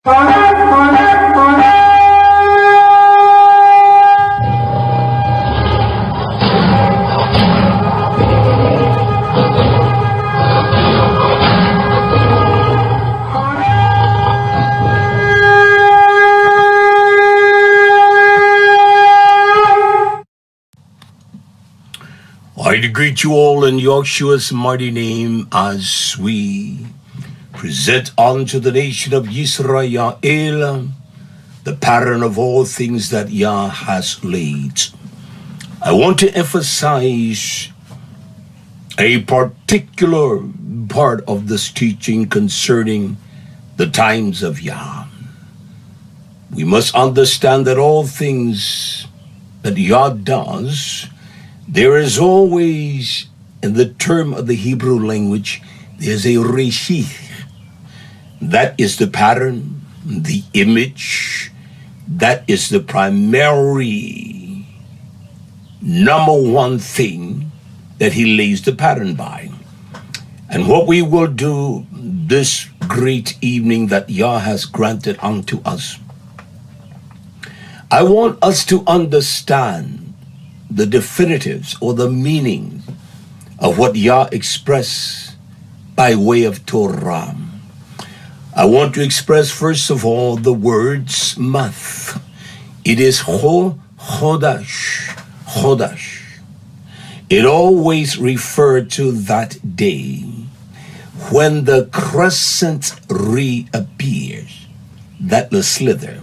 I greet you all in Yahshua's mighty name as we present unto the nation of YisraYah'ale the pattern of all things that Yah has laid. I want to emphasize a particular part of this teaching concerning the times of Yah. We must understand that all things that Yah does, there is always, in the term of the Hebrew language, there's a reshith. That is the pattern, the image, that is the primary, number one thing that he lays the pattern by. And what we will do this great evening that Yah has granted unto us, I want us to understand the definitives or the meaning of what Yah expressed by way of Torah. I want to express first of all the words month. It is chodash. It always referred to that day when the crescent reappears, that the slither,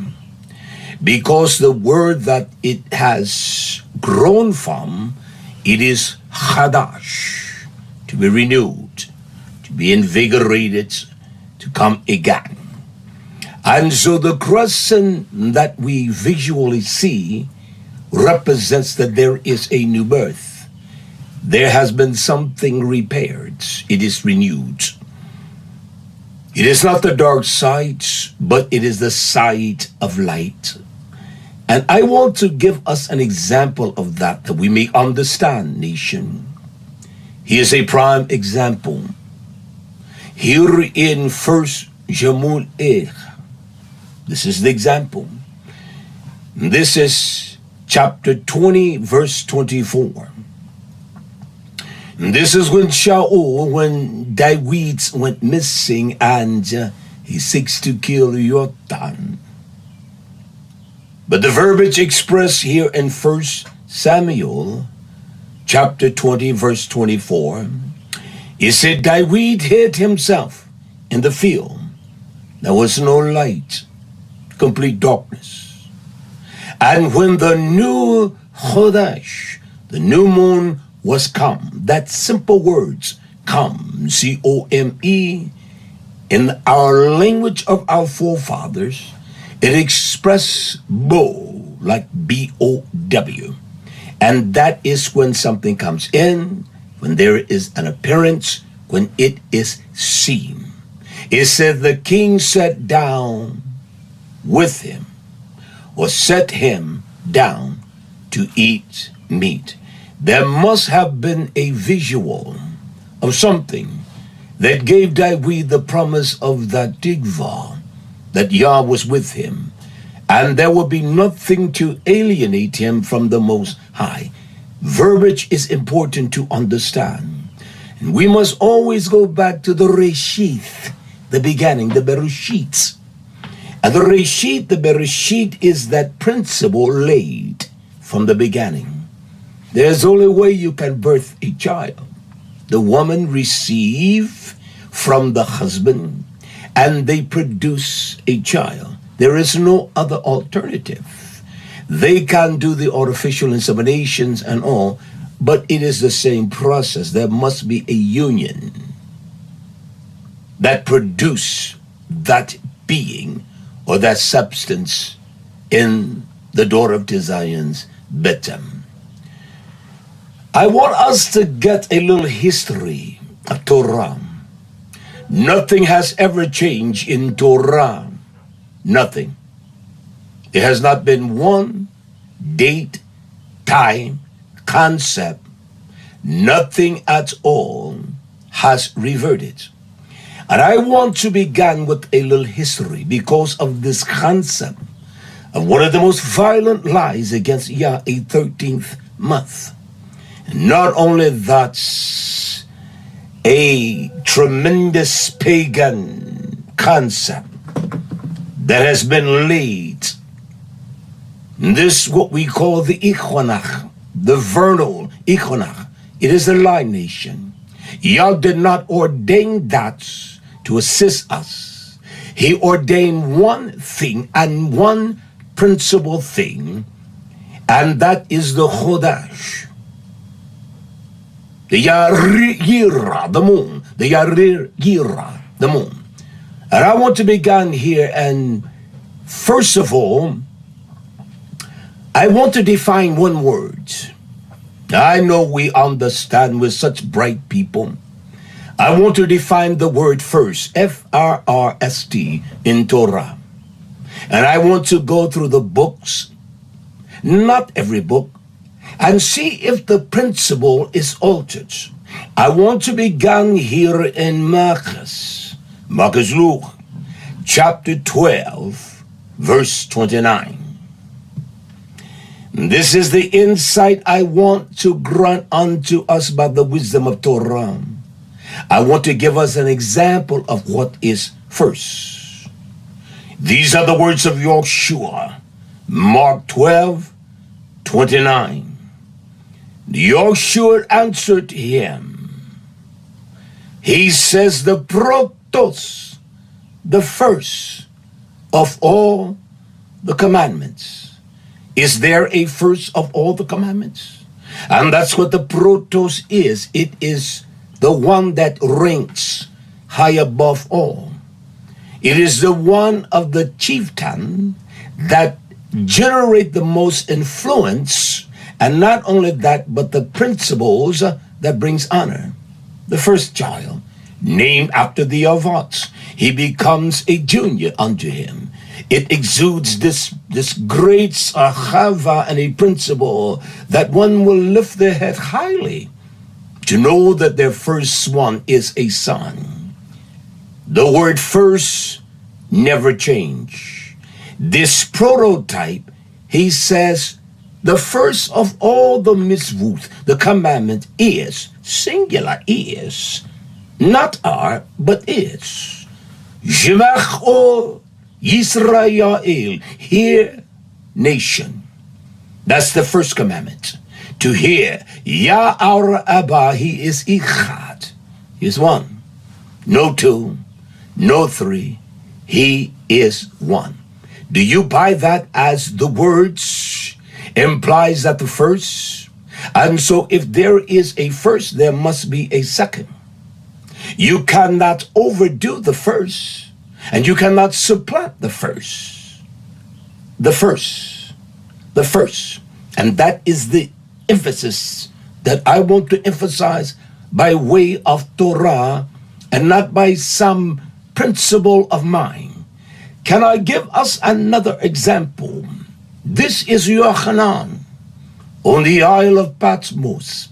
because the word that it has grown from, it is chadash, to be renewed, to be invigorated, to come again. And so the crescent that we visually see represents that there is a new birth. There has been something repaired. It is renewed. It is not the dark side, but it is the side of light. And I want to give us an example of that we may understand, nation. Here's a prime example. Here in 1 YHWH, this is the example. This is chapter 20, verse 24. And this is when Dawid went missing and he seeks to kill Yotam. But the verbiage expressed here in 1 Samuel chapter 20, verse 24, it said, Dawid hid himself in the field. There was no light, complete darkness. And when the new Chodesh, the new moon, was come, that simple words, come, C-O-M-E, in our language of our forefathers, it expresses bow, like B-O-W. And that is when something comes in, when there is an appearance, when it is seen. It said the king sat down with him, or set him down to eat meat. There must have been a visual of something that gave Dawid the promise of that tikvah, that Yah was with him, and there will be nothing to alienate him from the Most High. Verbiage is important to understand. And we must always go back to the Reshith, the beginning, the Bereshit. And the Reshit, the Bereshit, is that principle laid from the beginning. There's only way you can birth a child. The woman receive from the husband, and they produce a child. There is no other alternative. They can do the artificial inseminations and all, but it is the same process. There must be a union that produce that being or that substance in the daughter of Zion's Betem. I want us to get a little history of Torah. Nothing has ever changed in Torah. Nothing. There has not been one date, time, concept. Nothing at all has reverted. And I want to begin with a little history because of this concept of one of the most violent lies against Yah, a 13th month. Not only that's a tremendous pagan concept that has been laid. This what we call the EQUINOX, the vernal equinox. It is a lie nation. Yah did not ordain that to assist us. He ordained one thing and one principal thing, and that is the Chodesh. The Yira, the moon. The Yira, the moon. And I want to begin here, and first of all, I want to define one word. I know we understand, we're such bright people. I want to define the word first, F-R-R-S-T, in Torah. And I want to go through the books, not every book, and see if the principle is altered. I want to begin here in Marcus Luke, chapter 12, verse 29. This is the insight I want to grant unto us by the wisdom of Torah. I want to give us an example of what is first. These are the words of Yeshua, Mark 12, 29. Yeshua answered him. He says, the protos, the first of all the commandments. Is there a first of all the commandments? And that's what the protos is. It is the one that ranks high above all. It is the one of the chieftain that generate the most influence, and not only that, but the principles that brings honor. The first child, named after the Avot, he becomes a junior unto him. It exudes this great chava and a principle that one will lift their head highly to know that their first one is a son. The word first never change. This prototype, he says, the first of all the mitzvot, the commandment is, singular is, not are, but is. YHWH YisraYah'ale, hear nation. That's the first commandment. To hear, Yah our Abba, he is Echad. He is one. No two, no three. He is one. Do you buy that as the words implies that the first? And so if there is a first, there must be a second. You cannot overdo the first. And you cannot supplant the first. The first. The first. And that is the emphasis that I want to emphasize by way of Torah and not by some principle of mine. Can I give us another example? This is Yochanan on the Isle of Patmos,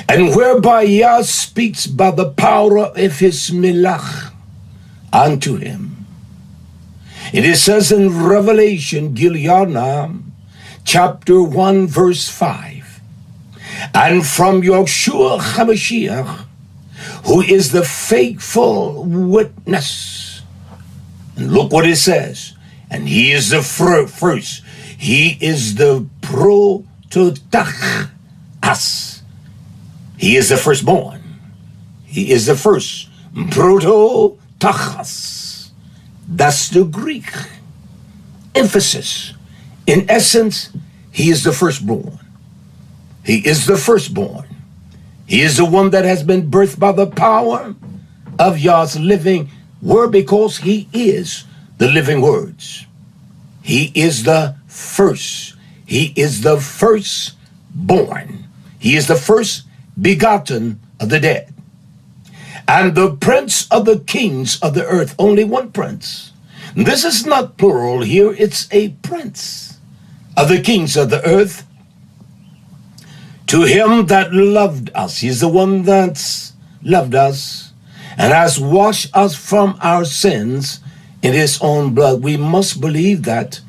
and whereby Yah speaks by the power of his milach unto him. It says in Revelation, Gilyana, chapter 1, verse 5, and from Yeshua HaMashiach, who is the faithful witness. And look what it says. And he is the first. He is the prototachas. He is the firstborn. He is the first. Prototachas. That's the Greek emphasis. In essence, he is the firstborn. He is the firstborn. He is the one that has been birthed by the power of Yah's living word, because he is the living words. He is the first. He is the firstborn. He is the first begotten of the dead. And the prince of the kings of the earth, only one prince. This is not plural here, it's a prince of the kings of the earth. To him that loved us, he's the one that's loved us, and has washed us from our sins in his own blood. We must believe that,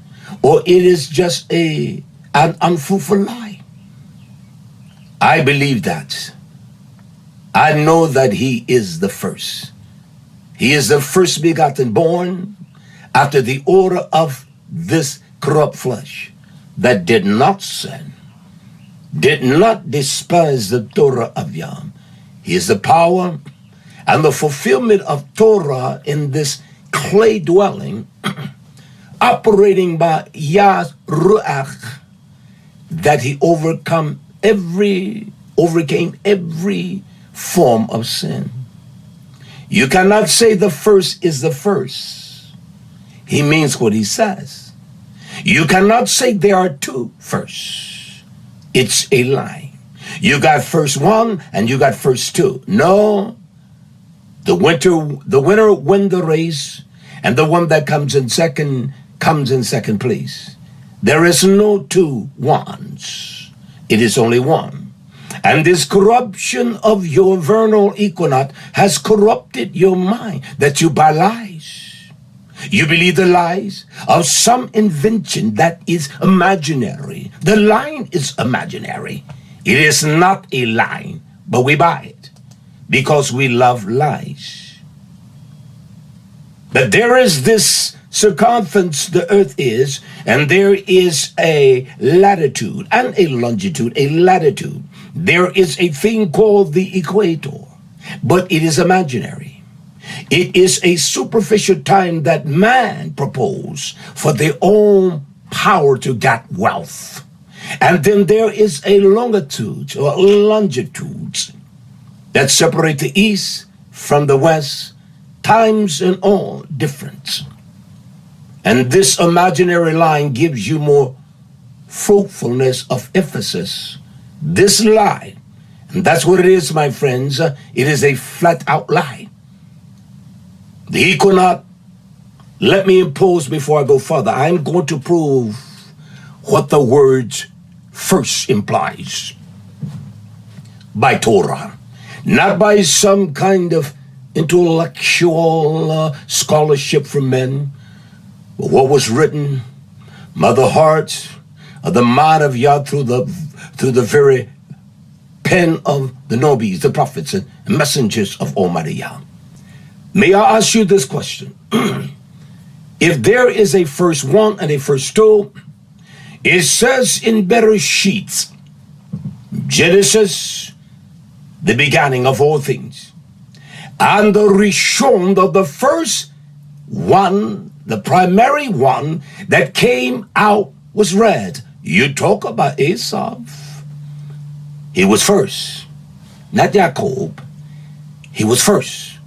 or it is just an unfruitful lie. I believe that. I know that he is the first. He is the first begotten, born after the order of this corrupt flesh, that did not sin, did not despise the Torah of Yah. He is the power and the fulfillment of Torah in this clay dwelling, operating by YHWH, that he overcame every form of sin. You cannot say the first is the first. He means what he says. You cannot say there are two firsts. It's a lie. You got first one and you got first two. No. The winner win the race, and the one that comes in second place. There is no two ones. It is only one. And this corruption of your vernal equinox has corrupted your mind, that you buy lies. You believe the lies of some invention that is imaginary. The line is imaginary. It is not a line, but we buy it because we love lies. But there is this circumference the earth is, and there is a latitude and a longitude, a latitude. There is a thing called the equator, but it is imaginary. It is a superficial time that man proposed for their own power to get wealth. And then there is a longitude or longitudes that separate the east from the west, times and all different. And this imaginary line gives you more fruitfulness of emphasis. This lie, and that's what it is, my friends, it is a flat out lie. The equinox, let me impose before I go further. I'm going to prove what the word first implies by Torah, not by some kind of intellectual scholarship from men, but what was written by the heart of the mind of Yah through the very pen of the Nobis, the prophets and messengers of Almighty Yah. May I ask you this question? If there is a first one and a first two, it says in Bereshit, Genesis, the beginning of all things, and the Rishon of the first one, the primary one that came out was red. You talk about Esau. He was first, not Jacob. He was first.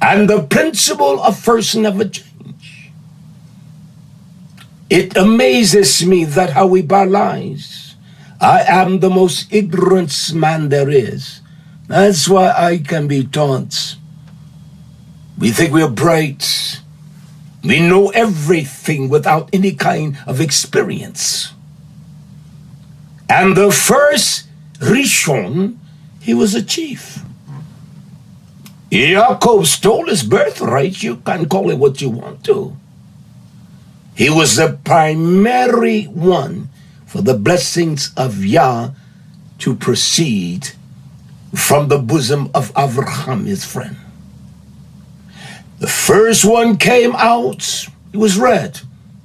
And the principle of first never change. It amazes me that how we buy lies. I am the most ignorant man there is. That's why I can be taught. We think we're bright. We know everything without any kind of experience. And the first Rishon, he was a chief. Jacob stole his birthright. You can call it what you want to. He was the primary one for the blessings of Yah to proceed from the bosom of Abraham, his friend. The first one came out, he was red,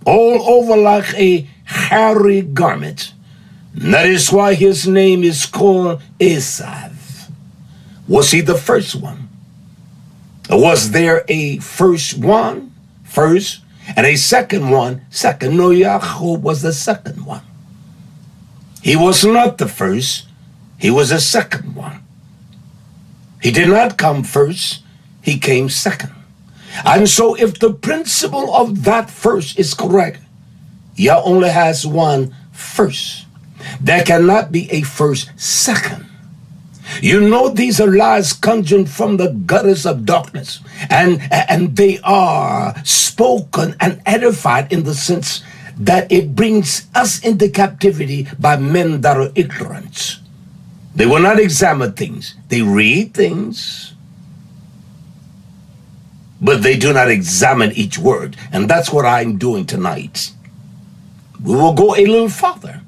all over like a hairy garment. And that is why his name is called Esau. Was he the first one? Was there a first one, first, and a second one, second? No, Jacob was the second one. He was not the first, he was the second one. He did not come first, he came second. And so if the principle of that first is correct, Yah only has one first. There cannot be a first second. You know, these are lies conjured from the gutters of darkness, and they are spoken and edified in the sense that it brings us into captivity by men that are ignorant. They will not examine things. They read things. but they do not examine each word. And that's what I'm doing tonight. We will go a little farther.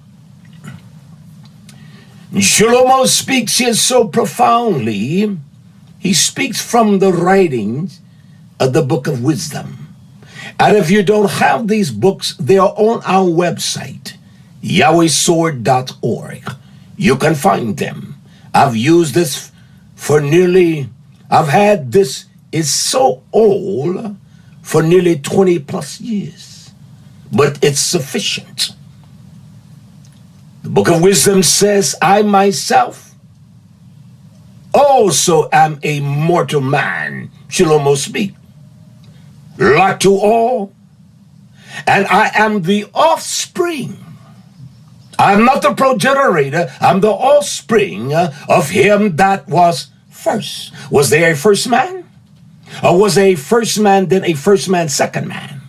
Shlomo speaks here so profoundly. He speaks from the writings of the book of wisdom. And if you don't have these books, they are on our website, YahwehSword.org. You can find them. I've used this I've had this, it's so old, for nearly 20 plus years. But it's sufficient. The book of wisdom says, I myself also am a mortal man, Shlomo speak, like to all, and I am the offspring. I'm not the progenitor, I'm the offspring of him that was first. Was there a first man? Or was a first man, then a first man, second man?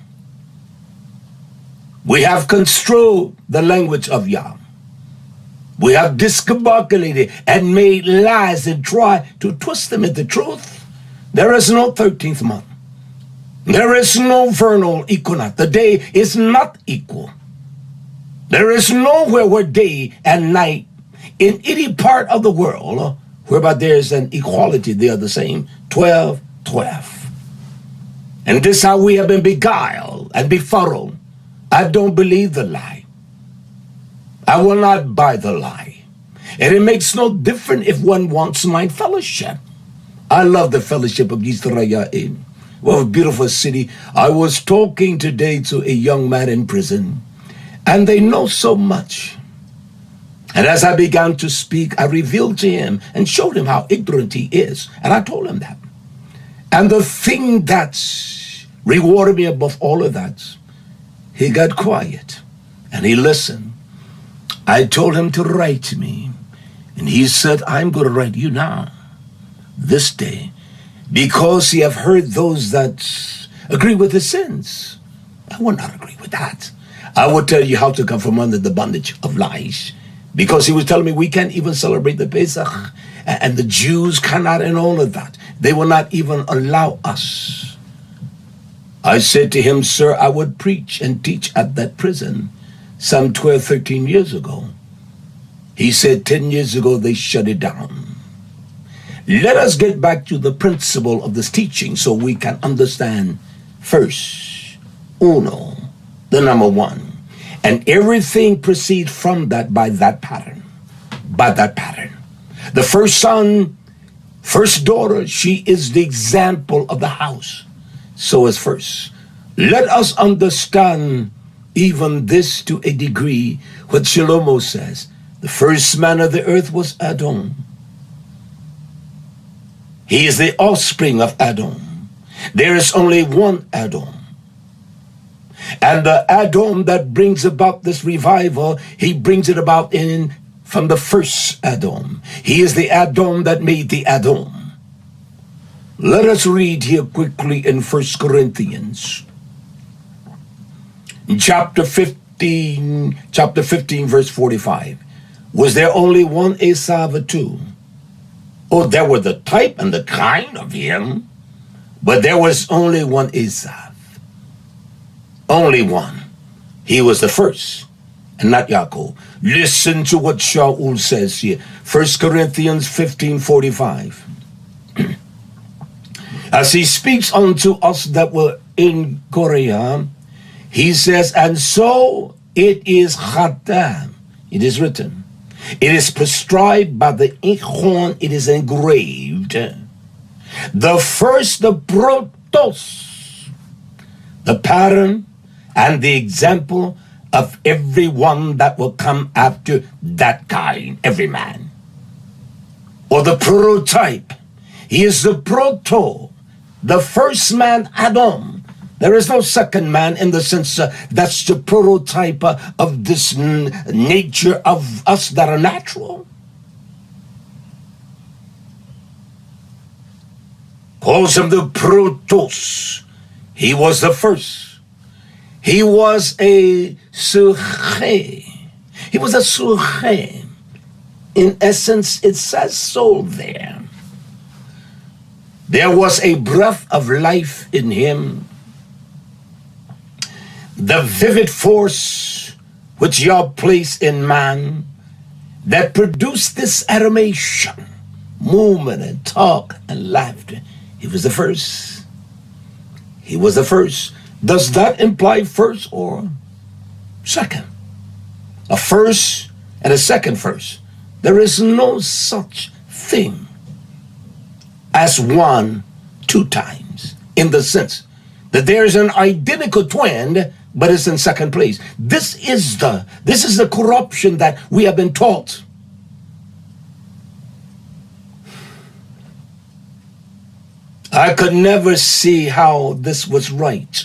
We have construed the language of Yah. We have discombobulated and made lies and tried to twist them into truth. There is no 13th month. There is no vernal equinox. The day is not equal. There is nowhere where day and night in any part of the world whereby there is an equality. They are the same. 12, 12. And this is how we have been beguiled and befuddled. I don't believe the lie. I will not buy the lie. And it makes no difference if one wants my fellowship. I love the fellowship of YisraYah'ale. What a beautiful city. I was talking today to a young man in prison, and they know so much. And as I began to speak, I revealed to him and showed him how ignorant he is. And I told him that. And the thing that rewarded me above all of that, he got quiet and he listened. I told him to write me. And he said, I'm going to write you now, this day, because he have heard those that agree with his sins. I will not agree with that. I will tell you how to come from under the bondage of lies. Because he was telling me we can't even celebrate the Pesach. And the Jews cannot, and all of that. They will not even allow us. I said to him, sir, I would preach and teach at that prison some 12, 13 years ago. He said 10 years ago they shut it down. Let us get back to the principle of this teaching so we can understand first, uno, the number one. And everything proceeds from that by that pattern. By that pattern. The first son, first daughter, she is the example of the house. So is first. Let us understand even this to a degree, what Shlomo says. The first man of the earth was Adam. He is the offspring of Adam. There is only one Adam. And the Adam that brings about this revival, he brings it about from the first Adam. He is the Adam that made the Adam. Let us read here quickly in 1 Corinthians. In chapter 15, verse 45. Was there only one Esau or two? Oh, there were the type and the kind of him, but there was only one Esau. Only one. He was the first, and not Yaakov. Listen to what Shaul says here. 1 Corinthians 15:45. As he speaks unto us that were in Korea, he says, and so it is Chatam. It is written. It is prescribed by the inkhorn, it is engraved. The first, the protos, the pattern and the example of everyone that will come after that kind, every man. Or the prototype. He is the proto, the first man, Adam. There is no second man in the sense that's the prototype of this nature of us that are natural. Calls him the protos. He was the first. He was a suche. He was a suche. In essence, it says so there. There was a breath of life in him. The vivid force which Yah placed in man that produced this animation, movement and talk and laughter. He was the first. He was the first. Does that imply first or second? A first and a second first. There is no such thing as one two times, in the sense that there is an identical twin, but it's in second place. This is the corruption that we have been taught. I could never see how this was right.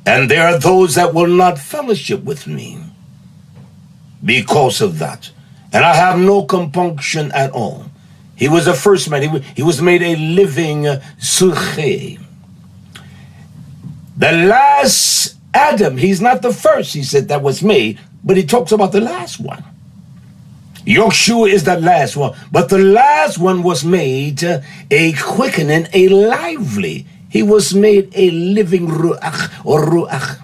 And there are those that will not fellowship with me because of that. And I have no compunction at all. He was the first man. He was made a living suche. The last Adam, he's not the first, he said, that was made, but he talks about the last one. YHWH is that last one. But the last one was made a quickening, a lively. He was made a living ruach or ruach.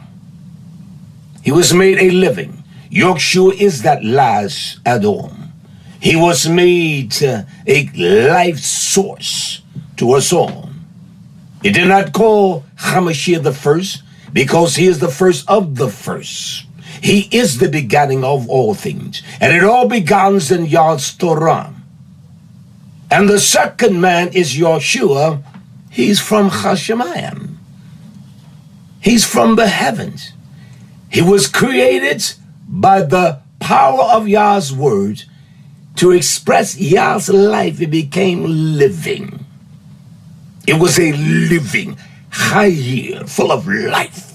He was made a living. YHWH is that last Adam. He was made a life source to us all. He did not call Hamashiach the first because he is the first of the first. He is the beginning of all things. And it all begins in Yah's Torah. And the second man is Yeshua. He's from Hashemayim. He's from the heavens. He was created by the power of Yah's word to express Yah's life. He became living. It was a living, high, full of life,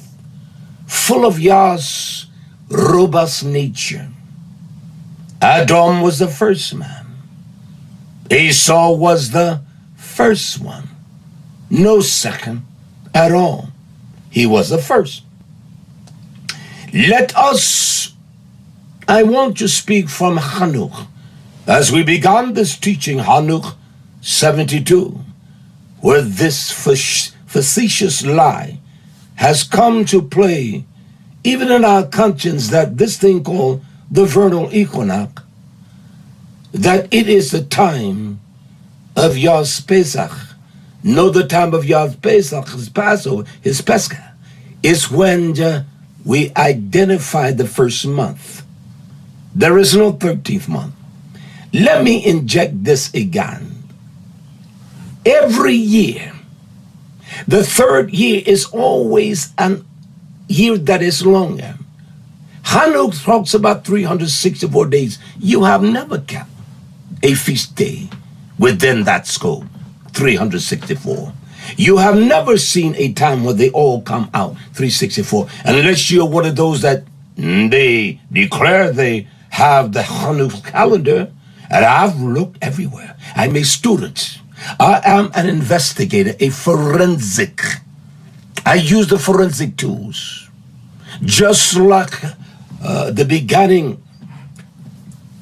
full of Yah's robust nature. Adam was the first man. Esau was the first one. No second at all. He was the first. I want to speak from Hanuk. As we began this teaching, Hanuk 72, where this facetious lie has come to play even in our conscience, that this thing called the vernal equinox, that it is the time of Yah's Pesach. No, the time of Yah's Pesach, his Passover, his Pesach, is when we identify the first month. There is no 13th month. Let me inject this again. Every year, the third year is always an year that is longer. Hanuk talks about 364 days. You have never kept a feast day within that scope, 364. You have never seen a time where they all come out, 364, unless you're one of those that they declare they have the Hanuk calendar. And I've looked everywhere. I'm a student. I am an investigator, a forensic. I use the forensic tools, just like the beginning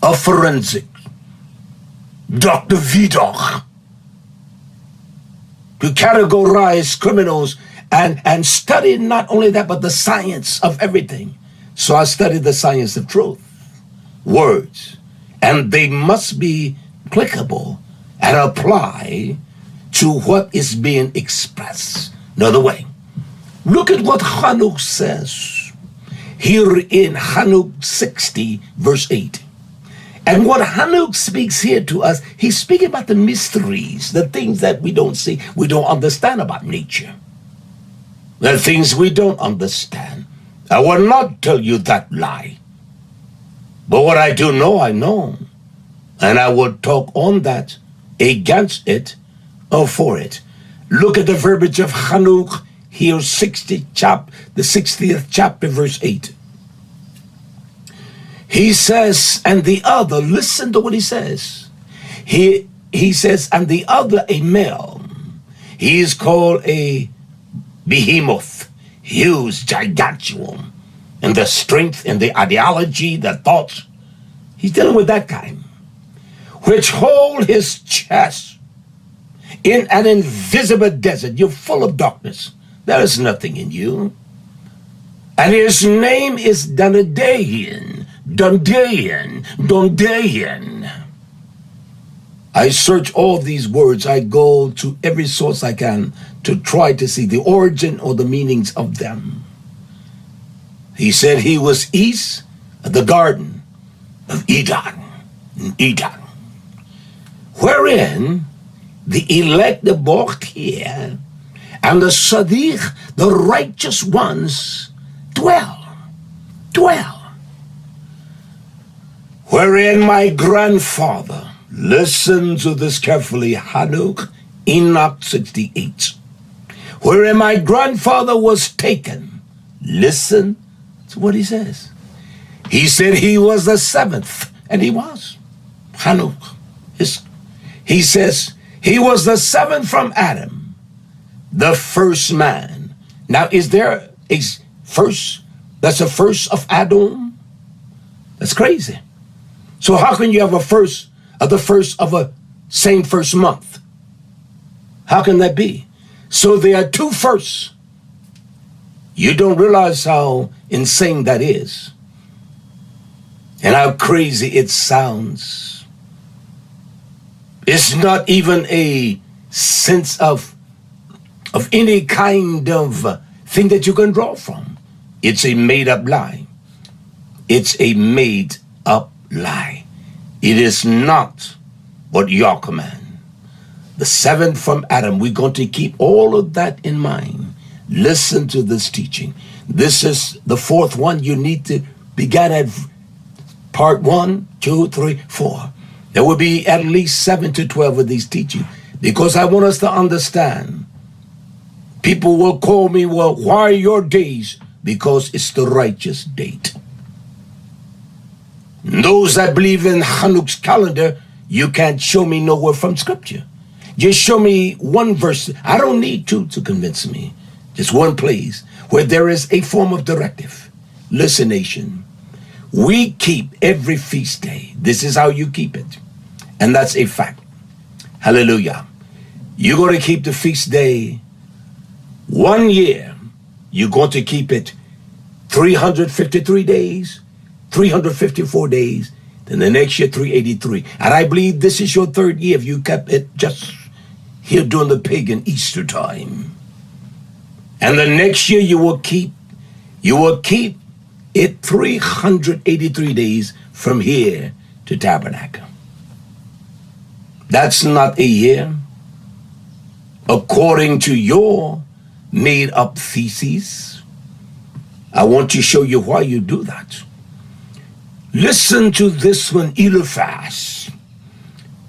of forensic, Dr. Vidocq, to categorize criminals and study not only that, but the science of everything. So I studied the science of truth, words, and they must be applicable and apply to what is being expressed. Another way. Look at what Hanuk says here in Hanuk 60, verse 8. And what Hanuk speaks here to us, he's speaking about the mysteries, the things that we don't see, we don't understand about nature. The things we don't understand. I will not tell you that lie. But what I do know, I know. And I will talk on that, against it, or for it. Look at the verbiage of Hanuk here, the 60th chapter, verse 8. He says, and the other, listen to what he says. He says, and the other, a male. He is called a behemoth, huge, gigantuan, in the strength, in the ideology, the thoughts. He's dealing with that kind. which hold his chest in an invisible desert. You're full of darkness. There is nothing in you. And his name is Dondayan. I search all these words. I go to every source I can to try to see the origin or the meanings of them. He said he was east of the Garden of Eden, wherein the elect, the bought here, and the Sadiq, the righteous ones, dwell. Wherein my grandfather, listen to this carefully, Enoch 68, wherein my grandfather was taken. Listen to what he says. He said he was the seventh, and he was. He says he was the seventh from Adam, the first man. Now, is there a first that's a first of Adam? That's crazy. So how can you have a first of the first of a same first month? How can that be? So there are two firsts. You don't realize how insane that is and how crazy it sounds. It's not even a sense of any kind of thing that you can draw from. It's a made-up lie. It's a made-up lie. It is not what Yah command. The seventh from Adam, we're going to keep all of that in mind. Listen to this teaching. This is the fourth one. You need to begin at part 1, 2, 3, 4. There will be at least 7 to 12 of these teachings, because I want us to understand. People will call me, well, why are your days? Because it's the righteous date. Those that believe in Hanukkah's calendar, you can't show me nowhere from Scripture. Just show me one verse. I don't need two to convince me. Just one place where there is a form of directive. Listen, nation. We keep every feast day. This is how you keep it. And that's a fact. Hallelujah. You're going to keep the feast day 1 year. You're going to keep it 353 days, 354 days, then the next year 383. And I believe this is your third year if you kept it just here during the pagan Easter time. And the next year you will keep it 383 days from here to Tabernacle. That's not a year. According to your made-up theses, I want to show you why you do that. Listen to this one, Eliphaz.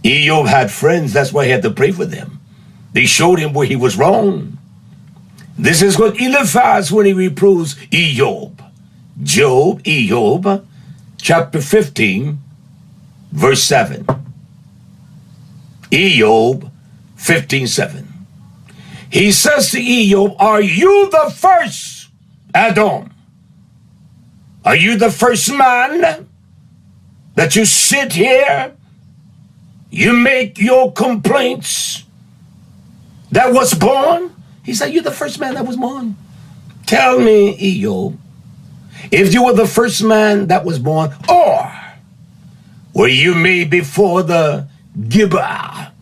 Ejob had friends, that's why he had to pray for them. They showed him where he was wrong. This is what Eliphaz, when he reproves Ejob. Ejob, chapter 15, verse 7. Ejob 15:7. He says to Ejob, are you the first, Adam? Are you the first man that you sit here, you make your complaints that was born? He said, you're the first man that was born. Tell me, Ejob, if you were the first man that was born, or were you made before the Gibeah,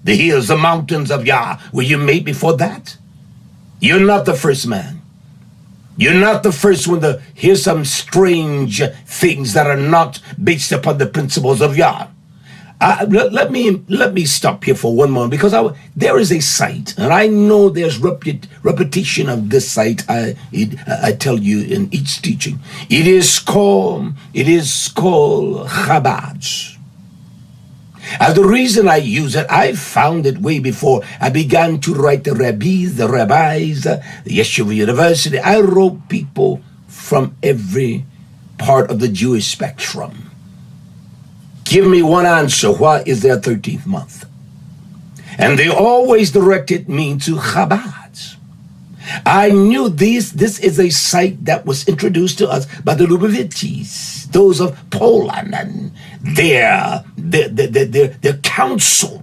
the hills, the mountains of Yah, were you made before that? You're not the first man. You're not the first one. Here's some strange things that are not based upon the principles of Yah. Let me stop here for one moment, because there is a site, and I know there's repetition of this site. I tell you in each teaching, it is called Chabad. And the reason I use it, I found it way before I began to write the rabbis, the YHWH University. I wrote people from every part of the Jewish spectrum. Give me one answer. Why is there a 13th month? And they always directed me to Chabad. I knew this is a site that was introduced to us by the Lubavitchis, those of Poland, and their counsel,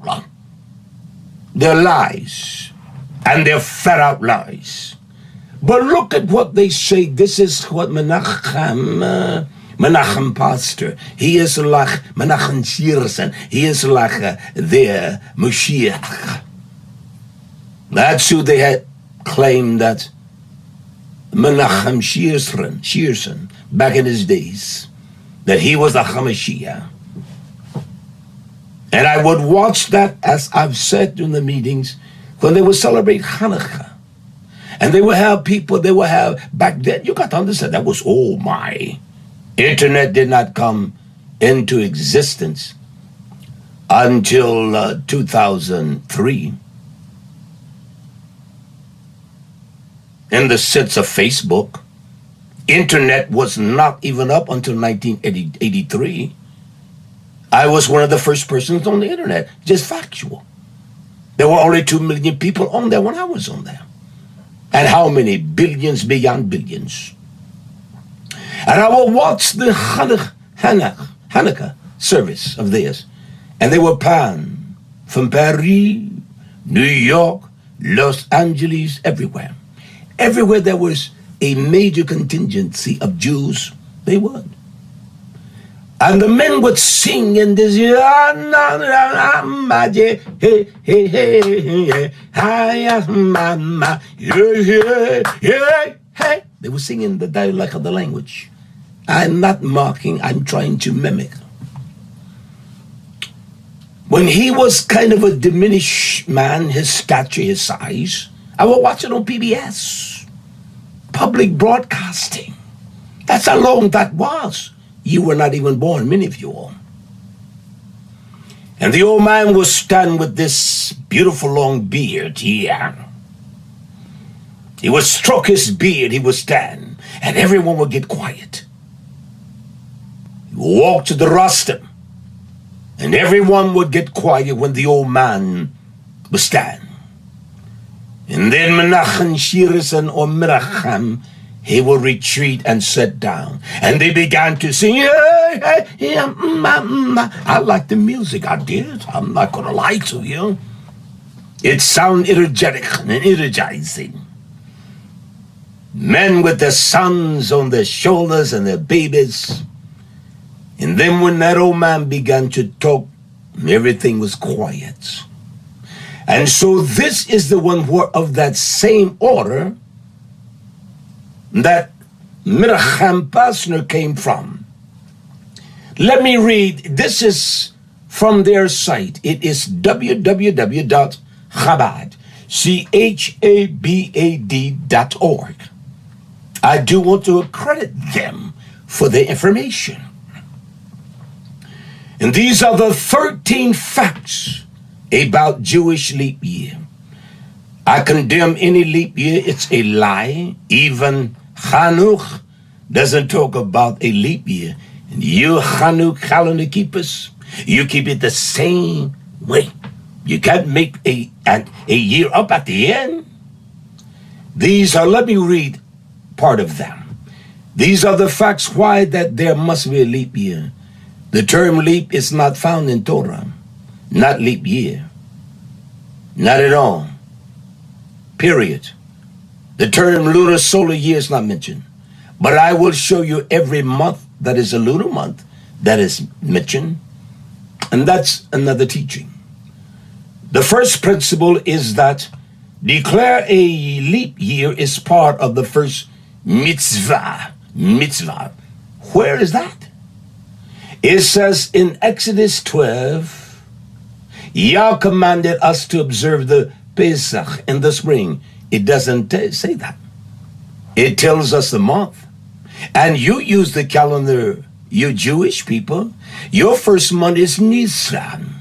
their lies, and their fat out lies. But look at what they say. This is what Menachem Pastor. He is like Menachem Shirsen. He is like their Mashiach. That's who they had claimed, that Menachem Shirsen, back in his days, that he was the Hamashiach. And I would watch that, as I've said in the meetings, when they would celebrate Hanukkah. And they would have people, back then, you got to understand, that was, oh my. Internet did not come into existence until 2003. In the sense of Facebook, internet was not even up until 1983. I was one of the first persons on the internet, just factual. There were only 2 million people on there when I was on there. And how many? Billions beyond billions. And I will watch the Hanukkah service of theirs. And they were panned from Paris, New York, Los Angeles, everywhere. Everywhere there was a major contingency of Jews, they would. And the men would sing in this, they were singing the dialect of the language. I'm not mocking, I'm trying to mimic. When he was kind of a diminished man, his stature, his size, I would watch it on PBS, public broadcasting. That's how long that was. You were not even born, many of you all. And the old man would stand with this beautiful long beard here. He would stroke his beard, he would stand, and everyone would get quiet. He would walk to the rostrum, and everyone would get quiet when the old man would stand. And then Menachem Shirsen or Menachem, he will retreat and sit down. And they began to sing. I like the music, I did. I'm not going to lie to you. It sounded energetic and energizing. Men with their sons on their shoulders and their babies. And then when that old man began to talk, everything was quiet. And so this is the one who are of that same order that Menachem Pasner came from. Let me read. This is from their site. It is www.chabad, CHABAD.org. I do want to credit them for the information. And these are the 13 facts about Jewish leap year. I condemn any leap year. It's a lie. Even Chanukah doesn't talk about a leap year. And you Chanukah calendar keepers, you keep it the same way. You can't make a year up at the end. These are, let me read part of them. These are the facts why that there must be a leap year. The term leap is not found in Torah. Not leap year. Not at all. Period. The term lunar solar year is not mentioned. But I will show you every month that is a lunar month that is mentioned. And that's another teaching. The first principle is that declare a leap year is part of the first mitzvah. Mitzvah. Where is that? It says in Exodus 12, Yah commanded us to observe the Pesach in the spring. It doesn't say that. It tells us the month. And you use the calendar, you Jewish people. Your first month is Nisan,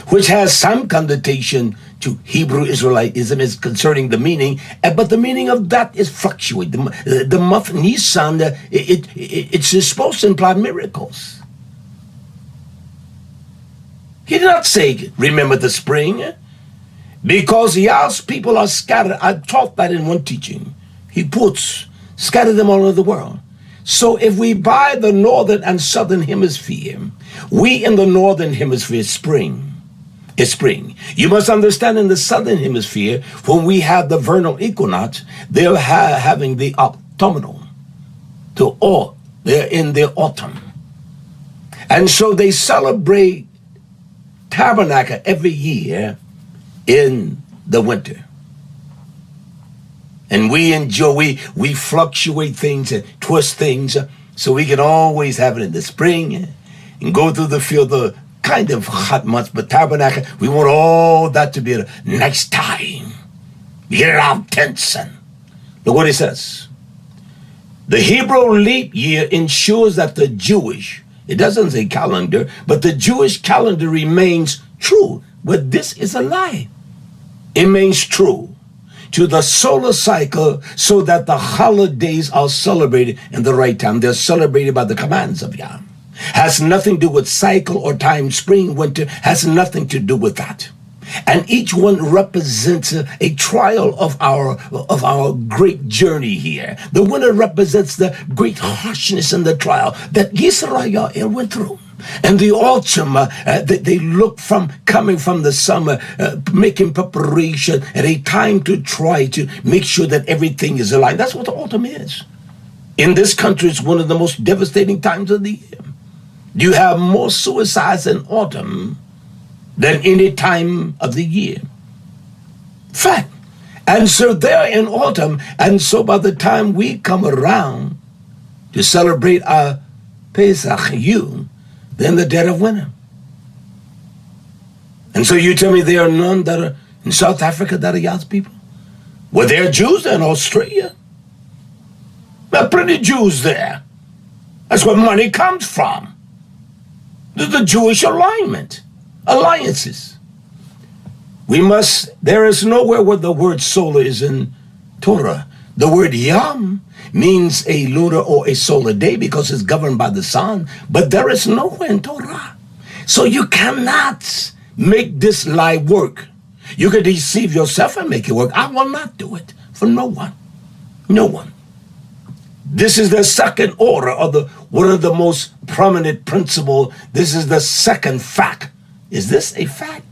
which has some connotation to Hebrew Israelitism is concerning the meaning, but the meaning of that is fluctuate. The month Nisan, it's supposed to imply miracles. He did not say, remember the spring. Because Yah's people are scattered. I taught that in one teaching. He scattered them all over the world. So if we buy the northern and southern hemisphere, we in the northern hemisphere is spring. You must understand, in the southern hemisphere, when we have the vernal equinox, they're having the autumnal. They're in the autumn. And so they celebrate tabernacle every year in the winter. And we enjoy, we fluctuate things and twist things so we can always have it in the spring and go through the field, the kind of hot months, but tabernacle, we want all that to be a nice time. Get it out tense. And look what it says. The Hebrew leap year ensures that the Jewish, it doesn't say calendar, but the Jewish calendar remains true. But this is a lie. It remains true to the solar cycle so that the holidays are celebrated in the right time. They're celebrated by the commands of Yah. Has nothing to do with cycle or time, spring, winter, has nothing to do with that. And each one represents a trial of our great journey here. The winter represents the great harshness in the trial that YisraYah'ale went through. And the autumn, they look from coming from the summer, making preparation at a time to try to make sure that everything is aligned. That's what the autumn is. In this country, it's one of the most devastating times of the year. You have more suicides in autumn than any time of the year. Fact. And so they're in autumn, and so by the time we come around to celebrate our PASSOVER, then the dead of winter. And so you tell me there are none that are in South Africa that are Yah's people? Well, there are Jews in Australia. There are plenty of Jews there. That's where money comes from. The Jewish alliances. There is nowhere where the word solar is in Torah. The word Yom means a lunar or a solar day because it's governed by the sun, but there is nowhere in Torah. So you cannot make this lie work. You can deceive yourself and make it work. I will not do it for no one. No one. This is the second order of one of the most prominent principle. This is the second fact. Is this a fact?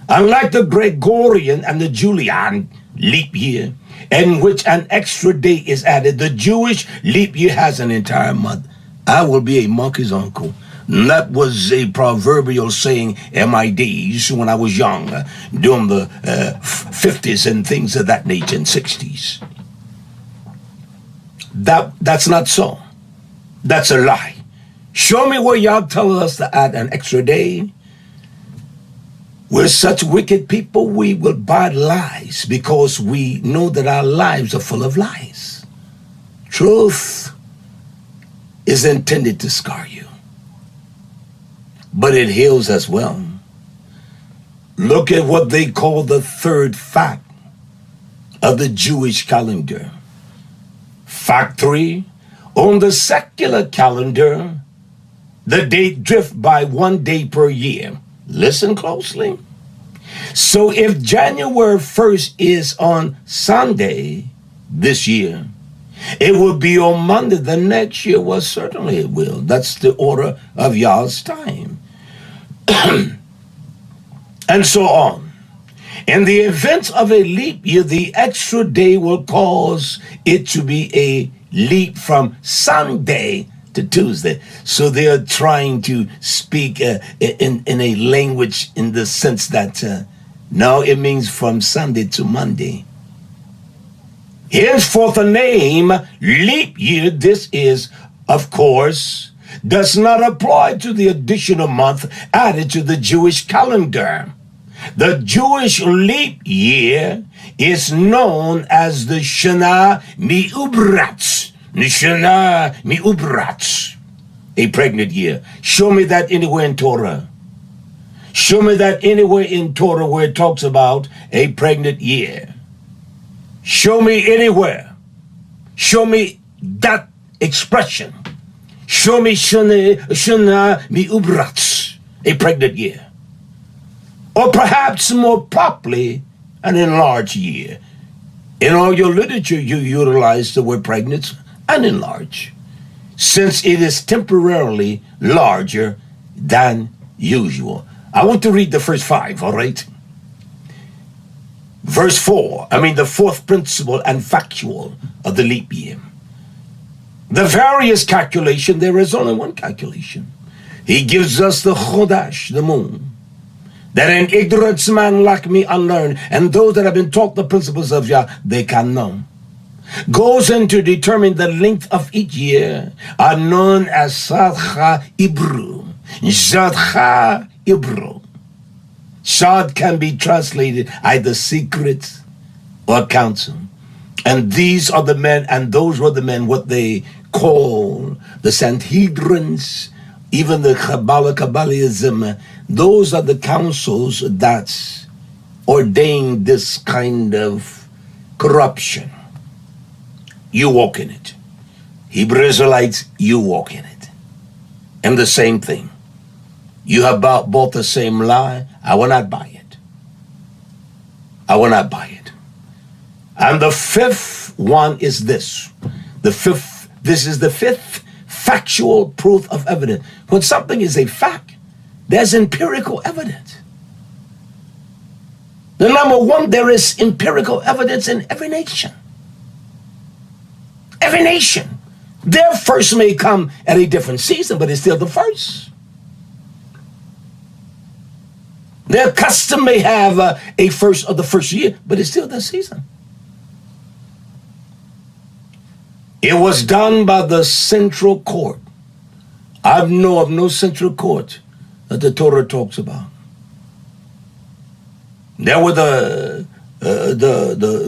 Unlike the Gregorian and the Julian leap year, in which an extra day is added, the Jewish leap year has an entire month. I will be a monkey's uncle. And that was a proverbial saying in my days when I was young, during the 50s and things of that nature, and 60s. That's not so. That's a lie. Show me where y'all tell us to add an extra day. We're such wicked people, we will buy lies because we know that our lives are full of lies. Truth is intended to scar you, but it heals as well. Look at what they call the third fact of the Jewish calendar. Fact 3, on the secular calendar, the date drifts by 1 day per year. Listen closely. So if January 1st is on Sunday this year, it will be on Monday the next year. Well, certainly it will. That's the order of Yah's time. And so on. In the event of a leap year, the extra day will cause it to be a leap from Sunday to Tuesday. So they are trying to speak in a language in the sense that no, it means from Sunday to Monday. Henceforth the name leap year, this is, of course, does not apply to the additional month added to the Jewish calendar. The Jewish leap year is known as the Shana Mi'ubratz. Shana Mi'ubratz, a pregnant year. Show me that anywhere in Torah. Show me that anywhere in Torah where it talks about a pregnant year. Show me anywhere. Show me that expression. Show me Shana Mi'ubratz, a pregnant year. Or perhaps more properly, an enlarged year. In all your literature, you utilize the word pregnant and enlarged, since it is temporarily larger than usual. I want to read the first 5, all right? Verse 4, the fourth principle and factual of the leap year. The various calculation, there is only one calculation. He gives us the chodash, the moon, that an ignorant man like me unlearned, and those that have been taught the principles of Yah, they can know. Goes in to determine the length of each year, are known as Sadcha Ibru. Zadcha Ibru. Shad can be translated either secret or counsel. And these are the men, and those were the men, what they call the Sanhedrins, even the Kabbalism. Those are the councils that ordain this kind of corruption. You walk in it. Hebrew Israelites, you walk in it. And the same thing. You have bought the same lie. I will not buy it. I will not buy it. And the fifth one is this. This is the fifth factual proof of evidence. When something is a fact, there's empirical evidence. The number one, there is empirical evidence in every nation. Every nation. Their first may come at a different season, but it's still the first. Their custom may have a first of the first year, but it's still the season. It was done by the central court. I know of no central court that the Torah talks about. There were the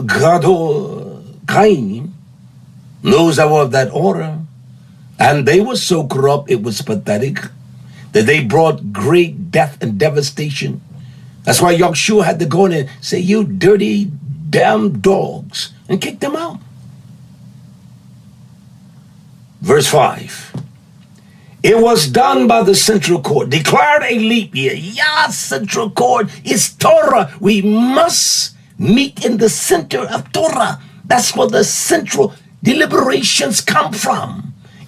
Gadol Kain, those that were of that order, and they were so corrupt, it was pathetic, that they brought great death and devastation. That's why YHWH had to go in and say, you dirty damn dogs, and kick them out. Verse 5. It was done by the central court, declared a leap year. Central court is Torah. We must meet in the center of Torah. That's where the central deliberations come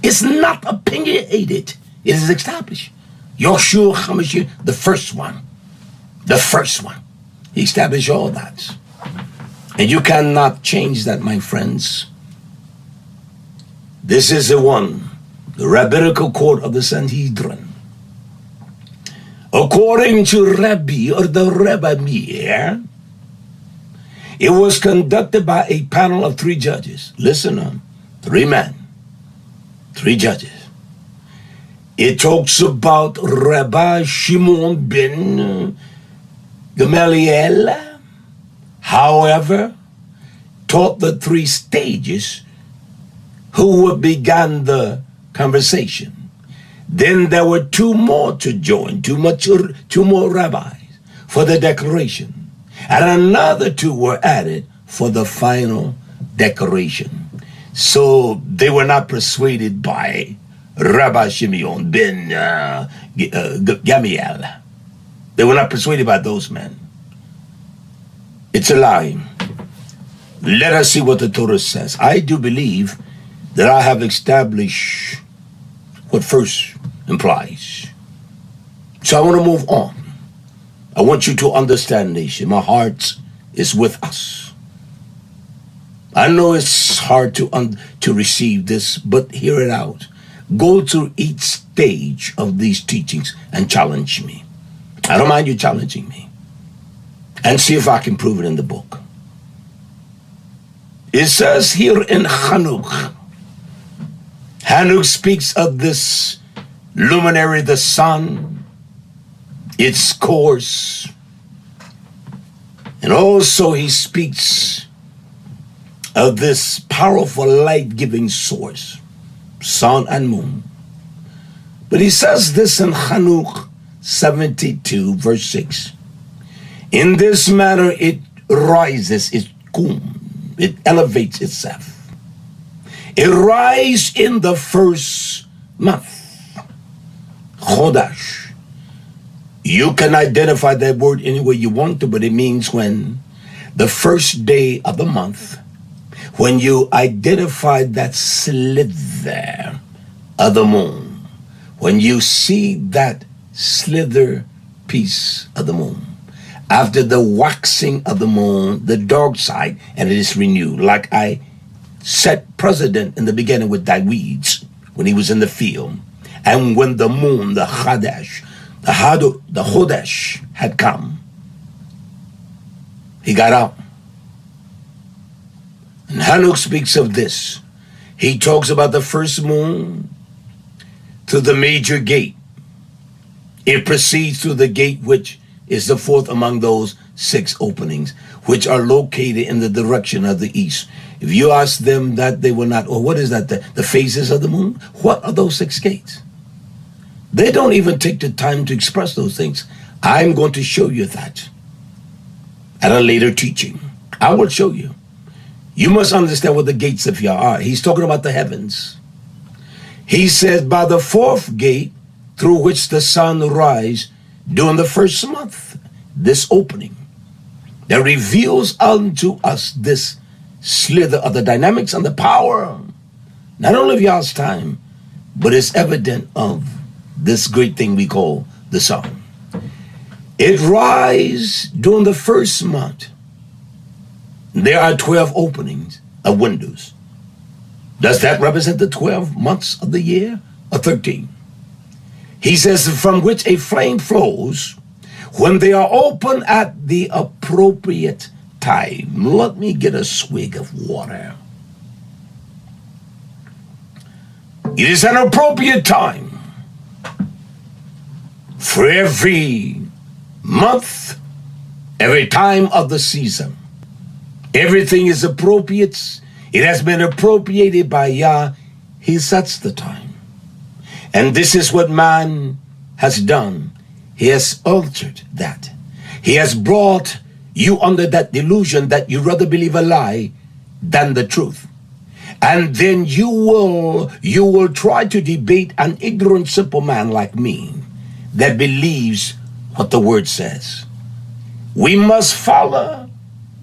It's not opinionated. It is established. Yahshua HaMashiach, the first one. The first one. He established all that. And you cannot change that, my friends. This is the one, the Rabbitical court of the Sanhedrin. According to Rabbi, or the Rabbi, it was conducted by a panel of 3 judges. Listen on, 3 men, 3 judges. It talks about Rabbi Shimon ben Gamaliel, however, taught the 3 stages who began the conversation. Then there were 2 more to join, 2 more rabbis for the declaration. And another 2 were added for the final declaration. So they were not persuaded by Rabbi Shimon ben Gamaliel. They were not persuaded by those men. It's a lie. Let us see what the Torah says. I do believe that I have established what first implies. So I want to move on. I want you to understand, nation, my heart is with us. I know it's hard to receive this, but hear it out. Go through each stage of these teachings and challenge me. I don't mind you challenging me. And see if I can prove it in the book. It says here in Chanukh, Hanuk speaks of this luminary, the sun, its course, and also he speaks of this powerful light-giving source, sun and moon. But he says this in Chanukh 72, verse 6. In this manner it rises, it elevates itself. It rises in the first month, Chodash. You can identify that word any way you want to, but it means when the first day of the month, when you identify that slither of the moon, when you see that slither piece of the moon, after the waxing of the moon, the dark side, and it is renewed, like I set precedent in the beginning with Dawid when he was in the field, and when the moon, the Chodesh had come, he got up. And Hanuk speaks of this. He talks about the first moon to the major gate. It proceeds through the gate which is the fourth among those 6 openings, which are located in the direction of the east. If you ask them that, they will not, or what is that, the phases of the moon? What are those 6 gates? They don't even take the time to express those things. I'm going to show you that at a later teaching. I will show you. You must understand what the gates of Yah are. He's talking about the heavens. He says, by the 4th gate through which the sun rises during the first month, this opening that reveals unto us this slither of the dynamics and the power, not only of Yah's time, but it's evident of this great thing we call the sun. It rises during the first month. There are 12 openings of windows. Does that represent the 12 months of the year or 13? He says, from which a flame flows when they are open at the appropriate time. Let me get a swig of water. It is an appropriate time for every month, every time of the season. Everything is appropriate. It has been appropriated by Yah. He sets the time. And this is what man has done. He has altered that. He has brought you under that delusion that you rather believe a lie than the truth. And then you will try to debate an ignorant, simple man like me that believes what the word says. We must follow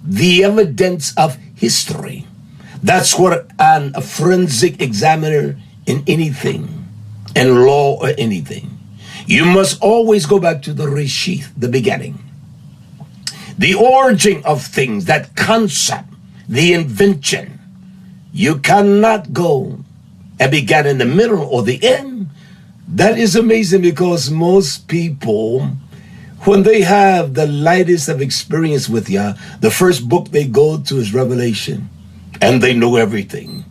the evidence of history. That's what a forensic examiner in anything, in law or anything, you must always go back to the Reshith, the beginning, the origin of things, that concept, the invention. You cannot go and begin in the middle or the end. That is amazing, because most people, when they have the lightest of experience with Yah, the first book they go to is Revelation, and they know everything.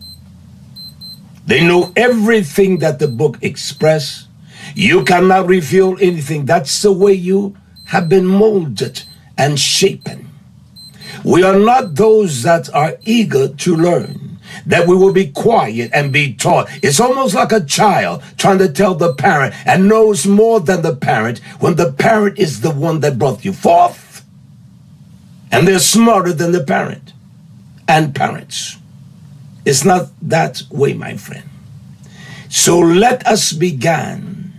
They know everything that the book expresses. You cannot reveal anything. That's the way you have been molded and shapen. We are not those that are eager to learn, that we will be quiet and be taught. It's almost like a child trying to tell the parent and knows more than the parent, when the parent is the one that brought you forth. And they're smarter than the parent and parents. It's not that way, my friend. So let us begin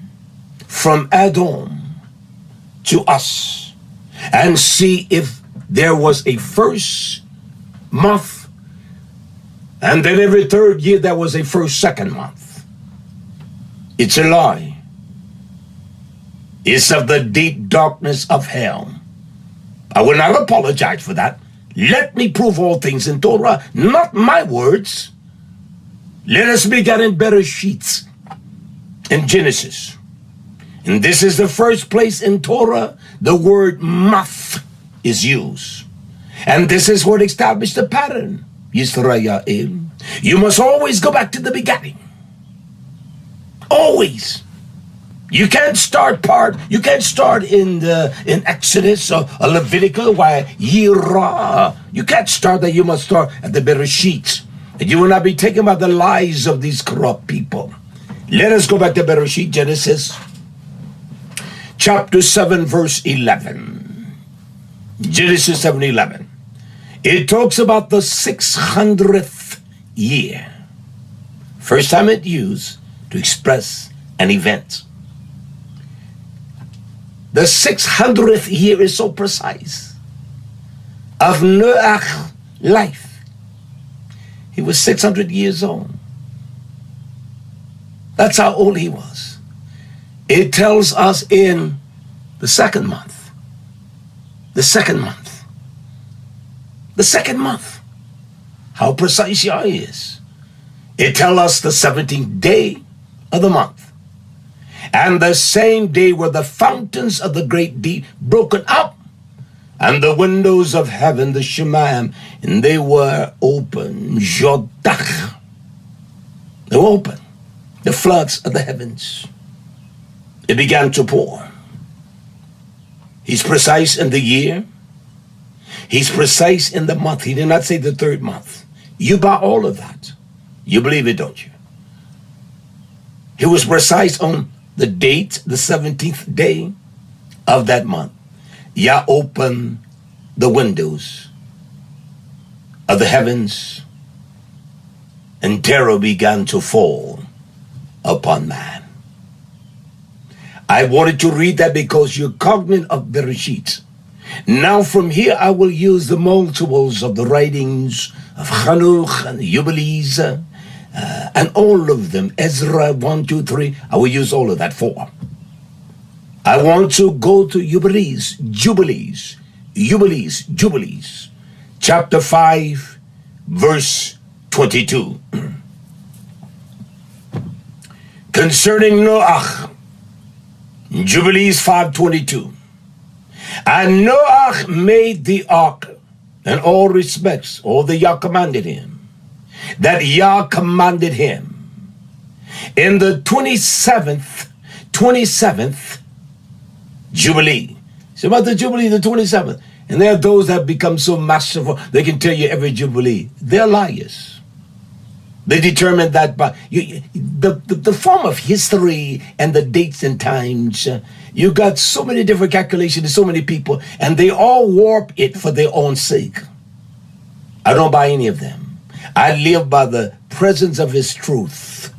from Adam to us and see if there was a first month, and then every 3rd year there was a first, second month. It's a lie. It's of the deep darkness of hell. I will not apologize for that. Let me prove all things in Torah, not my words. Let us begin in Bereshit, in Genesis. And this is the first place in Torah the word math is used. And this is what established the pattern, YisraYah'ale. You must always go back to the beginning. Always. You can't start in Exodus or Rabbitical, why Yirah. You can't start that. You must start at the Bereshit. And you will not be taken by the lies of these corrupt people. Let us go back to Bereshit, Genesis chapter 7, verse 11. Genesis 7:11. It talks about the 600th year. First time it used to express an event. The 600th year is so precise. of Noah's life. He was 600 years old. That's how old he was. It tells us in the second month. The second month. The second month. How precise Yah is. It tells us the 17th day of the month. And the same day were the fountains of the great deep broken up, and the windows of heaven, the Shemayim, and they were open. Jodach. They were open. The floods of the heavens. It began to pour. He's precise in the year. He's precise in the month. He did not say the third month. You buy all of that. You believe it, don't you? He was precise on the date, the 17th day of that month. Yah opened the windows of the heavens, and terror began to fall upon man. I wanted to read that because you're cognate of Bereshit. Now from here I will use the multiples of the writings of Chanukh and the Jubilees, and all of them, Ezra 1, 2, 3, I will use all of that for. I want to go to Jubilees, chapter 5, verse 22. Concerning Noah, Jubilees 5:22. And Noah made the ark in all respects, all that Yah commanded him, that Yah commanded him. In the 27th Jubilee. So about the Jubilee, the 27th. And there are those that become so masterful, they can tell you every Jubilee. They're liars. They determine that by the form of history and the dates and times. You got so many different calculations, so many people, and they all warp it for their own sake. I don't buy any of them. I live by the presence of his truth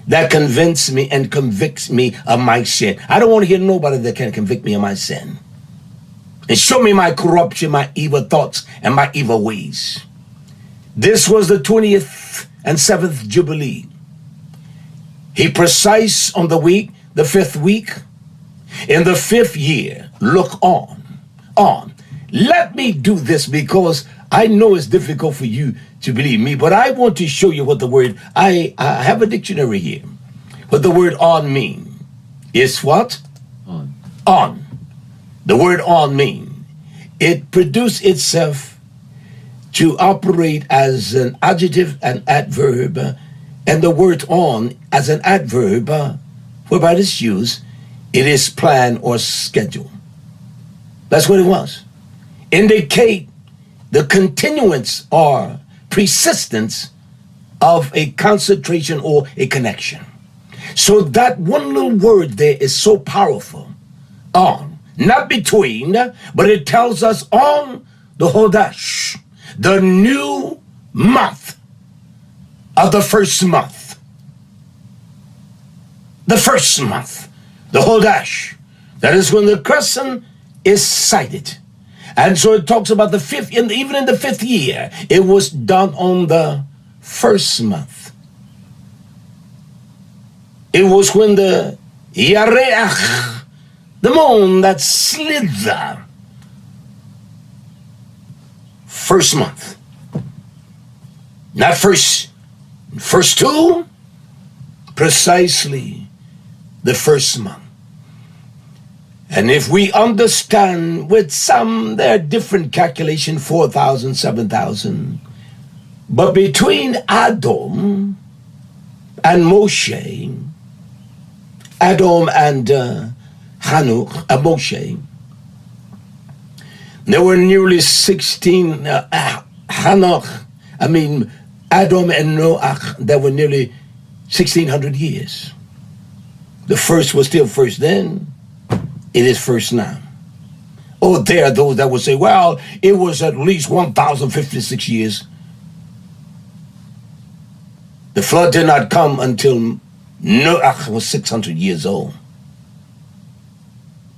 that convinces me and convicts me of my sin. I don't want to hear nobody that can convict me of my sin and show me my corruption, my evil thoughts, and my evil ways. This was the 20th and 7th Jubilee. He precise on the week, the 5th week. In the 5th year, look on. Let me do this because I know it's difficult for you to believe me, but I want to show you what the word, I have a dictionary here. What the word on mean is what? On. The word on mean. It produced itself to operate as an adjective and adverb, and the word on as an adverb, whereby it's used, it is plan or schedule. That's what it was. Indicate the continuance or persistence of a concentration or a connection. So that one little word there is so powerful. On. Not between, but it tells us on the Hodash, the new month of the first month. The first month. The Hodash. That is when the crescent is sighted. And so it talks about the 5th, even in the 5th year, it was done on the first month. It was when the Yareach, the moon that slither, first month. Not first two, precisely the first month. And if we understand with some, there are different calculation, 4,000, 7,000. But between Adam and Moshe, Adam and Moshe, there were nearly 16, Adam and Noah, there were nearly 1,600 years. The first was still first then. It is first now. Oh, there are those that would say, well, it was at least 1,056 years. The flood did not come until Noah was 600 years old.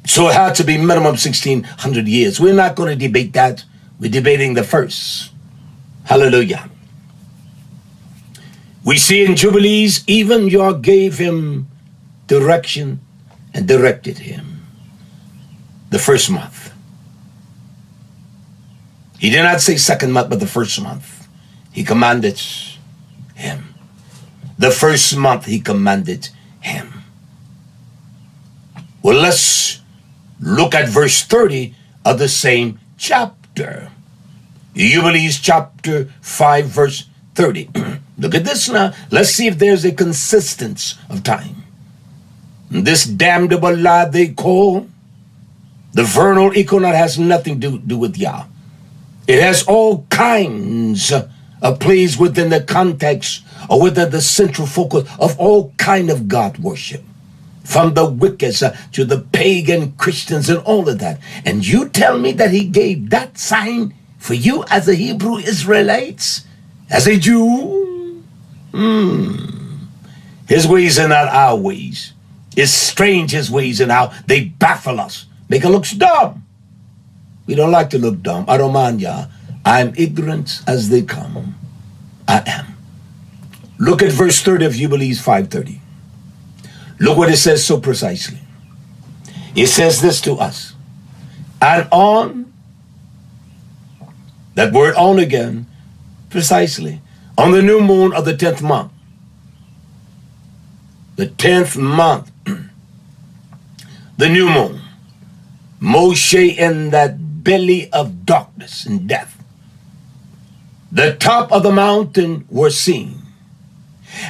So it had to be minimum 1,600 years. We're not going to debate that. We're debating the first. Hallelujah. We see in Jubilees, even Yah gave him direction and directed him. The first month. He did not say second month, but the first month. He commanded him. The first month he commanded him. Well, let's look at verse 30 of the same chapter. Jubilees chapter 5, verse 30. Look at this now. Let's see if there's a consistency of time. This damnable lie they call the vernal equinox has nothing to do with Yah. It has all kinds of plays within the context or within the central focus of all kind of God worship. From the wicked to the pagan Christians and all of that. And you tell me that he gave that sign for you as a Hebrew Israelites? As a Jew? His ways are not our ways. It's strange his ways and how they baffle us. Make it look dumb. We don't like to look dumb. I don't mind Yah. I'm ignorant as they come. I am. Look at verse 30 of Jubilees 5:30. Look what it says so precisely. It says this to us. And on, that word on again, precisely, on the new moon of the 10th month. The 10th month. The new moon. Moshe in that belly of darkness and death. The top of the mountain were seen.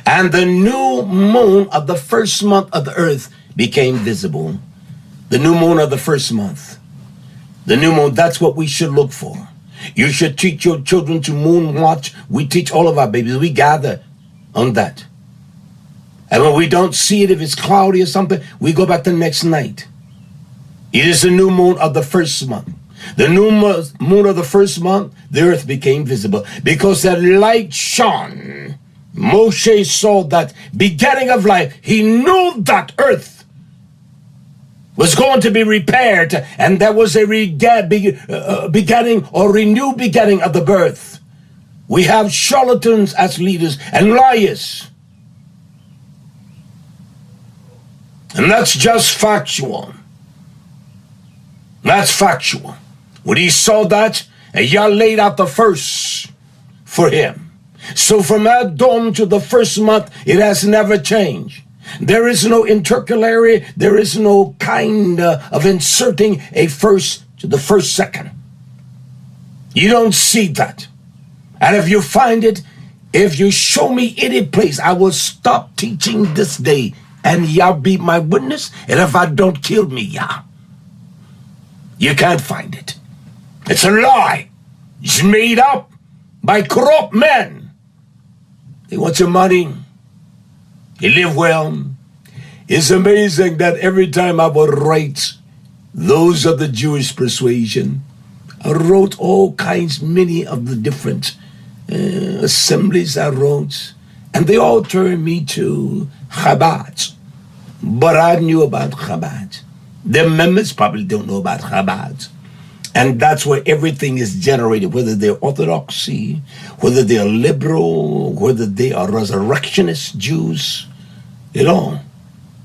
And the new moon of the first month of the earth became visible. The new moon of the first month. The new moon, that's what we should look for. You should teach your children to moon watch. We teach all of our babies. We gather on that. And when we don't see it, if it's cloudy or something, we go back the next night. It is the new moon of the first month. The new moon of the first month, the earth became visible because the light shone. Moshe saw that beginning of life. He knew that earth was going to be repaired, and there was a beginning or renewed beginning of the birth. We have charlatans as leaders and liars. And that's just factual. That's factual. When he saw that, Yah laid out the first for him. So from Adam to the first month, it has never changed. There is no intercalary. There is no kind of inserting a first to the first second. You don't see that. And if you find it, if you show me any place, I will stop teaching this day. And Yah be my witness. And if I don't, kill me, Yah. You can't find it. It's a lie. It's made up by corrupt men. They want your money. They live well. It's amazing that every time I would write those of the Jewish persuasion, I wrote all kinds, many of the different assemblies I wrote, and they all turned me to Chabad. But I knew about Chabad. Their members probably don't know about Chabad. And that's where everything is generated, whether they're Orthodoxy, whether they're liberal, whether they are resurrectionist Jews, you know,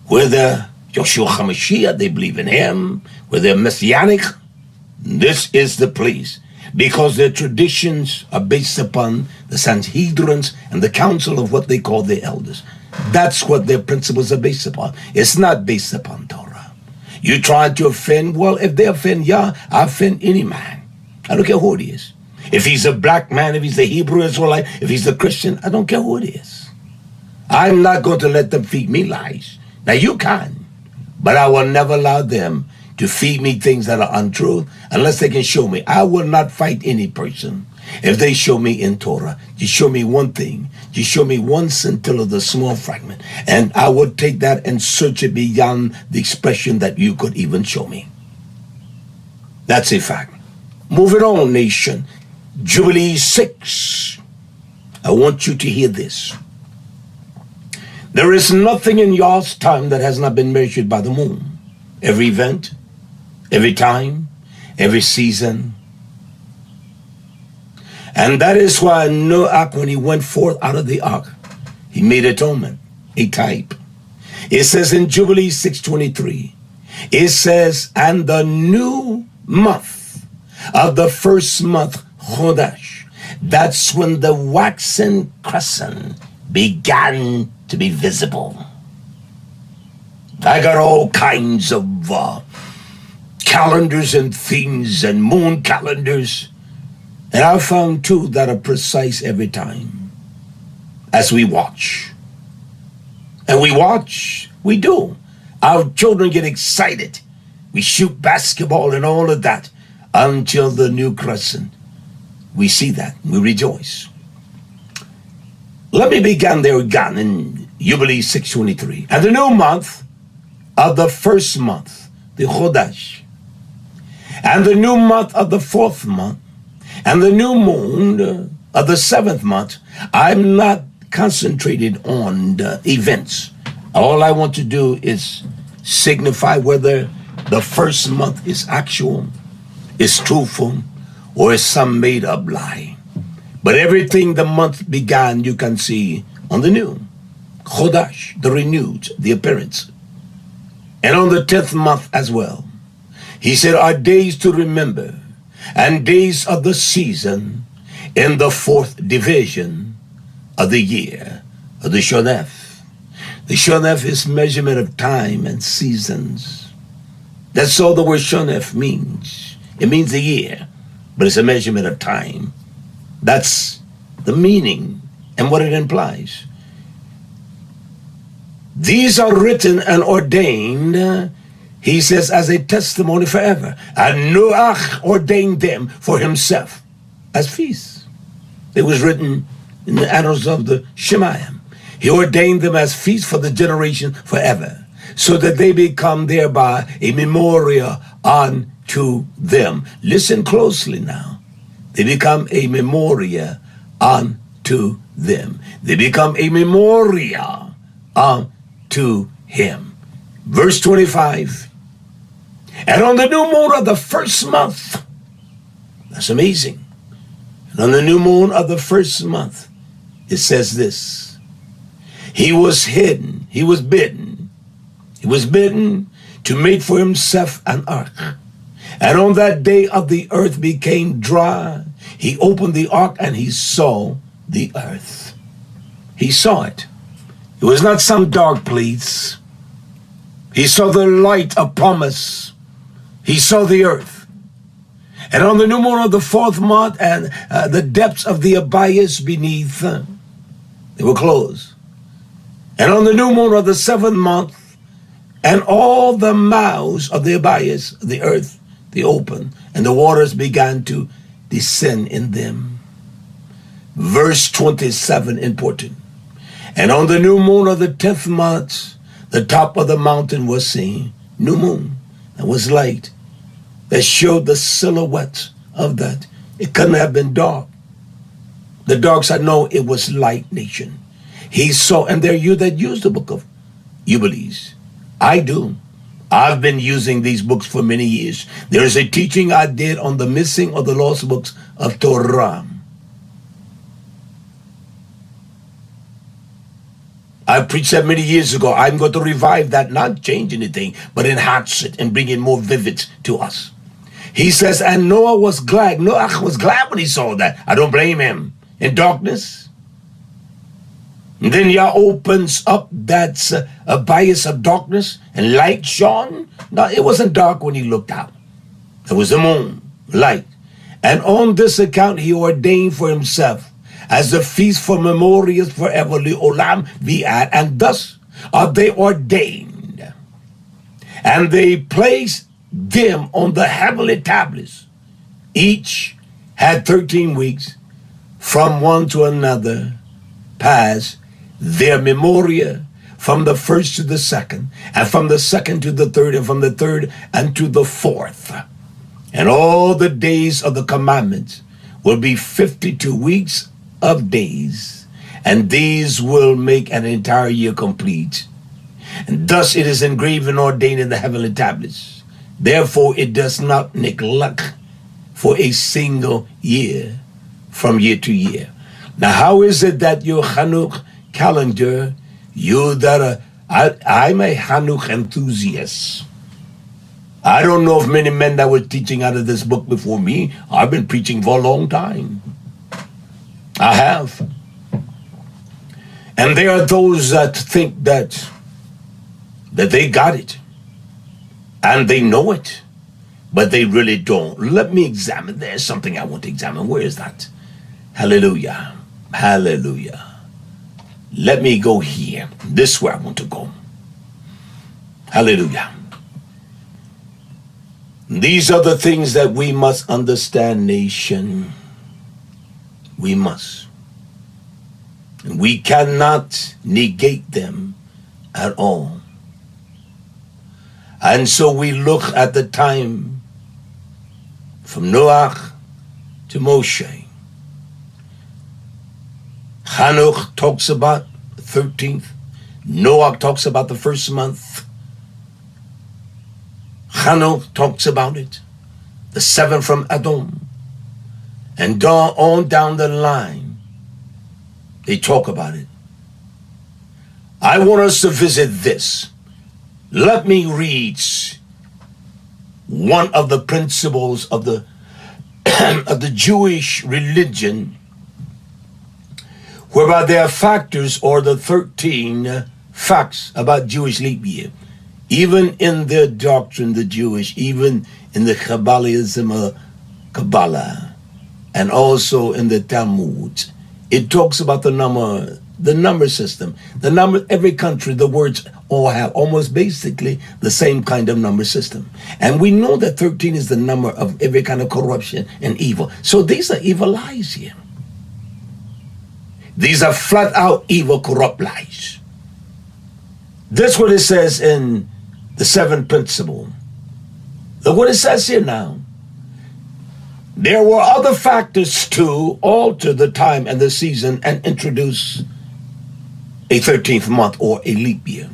whether Yeshua HaMashiach, they believe in him, whether they're Messianic. This is the place, because their traditions are based upon the Sanhedrins and the council of what they call the elders. That's what their principles are based upon. It's not based upon Torah. You trying to offend, well, if they offend Yah, I offend any man. I don't care who it is. If he's a black man, if he's a Hebrew Israelite, if he's a Christian, I don't care who it is. I'm not going to let them feed me lies. Now you can, but I will never allow them to feed me things that are untrue unless they can show me. I will not fight any person if they show me in Torah. You show me one thing. You show me one scintilla of the small fragment, and I would take that and search it beyond the expression that you could even show me. That's a fact. Moving on, nation. Jubilee 6. I want you to hear this. There is nothing in Yah's time that has not been measured by the moon. Every event, every time, every season, And that is why Noah, when he went forth out of the ark, he made atonement, a type. It says in Jubilee 6:23, it says, and the new month of the first month, Chodesh, that's when the waxen crescent began to be visible. I got all kinds of calendars and themes and moon calendars. And I found two that are precise every time as we watch. And we watch, we do. Our children get excited. We shoot basketball and all of that until the new crescent. We see that, we rejoice. Let me begin there again in Jubilee 6:23. And the new month of the first month, the Chodesh, and the new month of the fourth month, and the new moon of the seventh month. I'm not concentrated on the events. All I want to do is signify whether the first month is actual, is truthful, or is some made up lie. But everything the month began, you can see on the new. Chodesh, the renewed, the appearance. And on the 10th month as well. He said, are days to remember, and days of the season in the fourth division of the year of the Shonef. The Shonef is measurement of time and seasons. That's all the word Shonef means. It means a year, but it's a measurement of time. That's the meaning and what it implies. These are written and ordained, he says, as a testimony forever. And Noah ordained them for himself as feasts. It was written in the annals of the Shemayim. He ordained them as feasts for the generation forever, so that they become thereby a memorial unto them. Listen closely now. They become a memorial unto them. They become a memorial unto him. Verse 25. And on the new moon of the first month, that's amazing. And on the new moon of the first month, it says this. He was hidden, he was bidden to make for himself an ark. And on that day of the earth became dry, he opened the ark and he saw the earth. He saw it. It was not some dark place. He saw the light of promise. He saw the earth. And on the new moon of the fourth month, and the depths of the abyss beneath, they were closed. And on the new moon of the seventh month, and all the mouths of the abyss, the earth, they opened, and the waters began to descend in them. Verse 27, important. And on the new moon of the 10th month, the top of the mountain was seen. New moon. That was light. That showed the silhouette of that. It couldn't have been dark. The dark side, no, it was light nation. He saw, and there are you that use the book of Jubilees. I do. I've been using these books for many years. There is a teaching I did on the missing or the lost books of Torah. I preached that many years ago. I'm going to revive that, not change anything, but enhance it and bring it more vivid to us. He says, and Noah was glad. Noah was glad when he saw that. I don't blame him. In darkness. And then Yah opens up that abyss of darkness and light shone. No, it wasn't dark when he looked out. It was the moon, light. And on this account he ordained for himself as the feast for memorials forever, Olam Vi'ad, and thus are they ordained. And they placed them on the heavenly tablets. Each had 13 weeks from one to another pass their memoria from the first to the second, and from the second to the third, and from the third and to the fourth. And all the days of the commandments will be 52 weeks of days, and these will make an entire year complete. And thus it is engraved and ordained in the heavenly tablets. Therefore it does not neglect for a single year from year to year. Now, how is it that your Chanukah calendar, you that are, I'm a Chanukah enthusiast. I don't know of many men that were teaching out of this book before me. I've been preaching for a long time. I have. And there are those that think that they got it. And they know it. But they really don't. Let me examine. There's something I want to examine. Where is that? Hallelujah. Hallelujah. Let me go here. This is where I want to go. Hallelujah. These are the things that we must understand, nation. We must. And we cannot negate them at all. And so we look at the time from Noah to Moshe. Chanukah talks about the 13th. Noah talks about the first month. Chanukah talks about it. The 7th from Adam. And on down the line, they talk about it. I want us to visit this. Let me read one of the principles of the of the Jewish religion, whereby there are factors, or the 13 facts about Jewish leap year. Even in their doctrine, the Jewish, even in the Kabbalism, Kabbalah, and also in the Talmud, it talks about the number system. The number, every country, the words all have almost basically the same kind of number system. And we know that 13 is the number of every kind of corruption and evil. So these are evil lies here. These are flat out evil, corrupt lies. That's what it says in the 7th principle. Look what it says here now. There were other factors to alter the time and the season and introduce a 13th month or a leap year.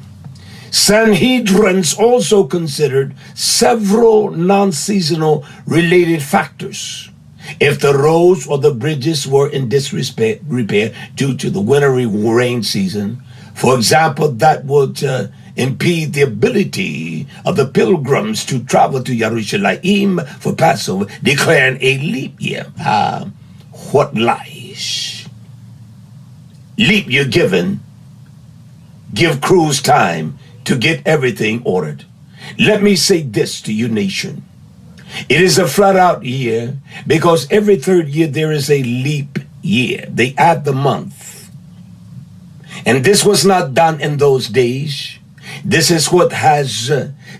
Sanhedrins also considered several non-seasonal related factors. If the roads or the bridges were in disrepair due to the wintry rain season, for example, that would impede the ability of the pilgrims to travel to Yerushalayim for Passover, declaring a leap year. What lies? Leap year give crews time to get everything ordered. Let me say this to you, nation. It is a flat out year because every third year there is a leap year. They add the month. And this was not done in those days. This is what has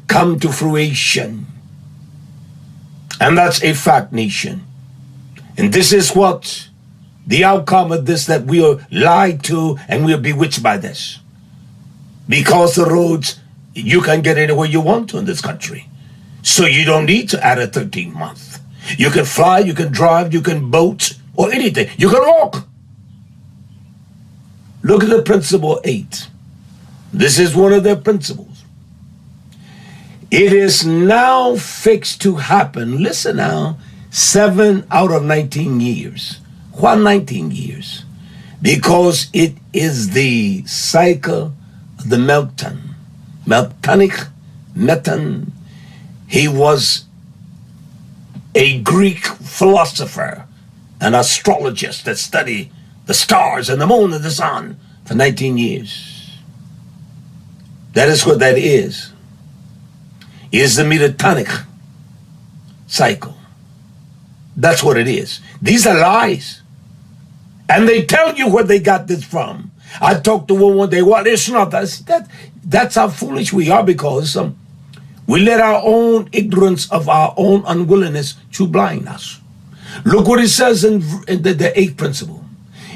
come to fruition. And that's a fact, nation. And this is what the outcome of this, that we are lied to and we are bewitched by this. Because the roads, you can get anywhere you want to in this country. So you don't need to add a 13th month. You can fly, you can drive, you can boat, or anything. You can walk. Look at the principle 8. This is one of their principles. It is now fixed to happen, listen now, 7 out of 19 years. Why 19 years? Because it is the cycle of the Meltonic Meton. He was a Greek philosopher, an astrologist that studied the stars and the moon and the sun for 19 years. That is what that is. It is the Meltonic cycle. That's what it is. These are lies. And they tell you where they got this from. I talked to one day, well, it's not. That's how foolish we are, because we let our own ignorance of our own unwillingness to blind us. Look what it says in the 8th principle.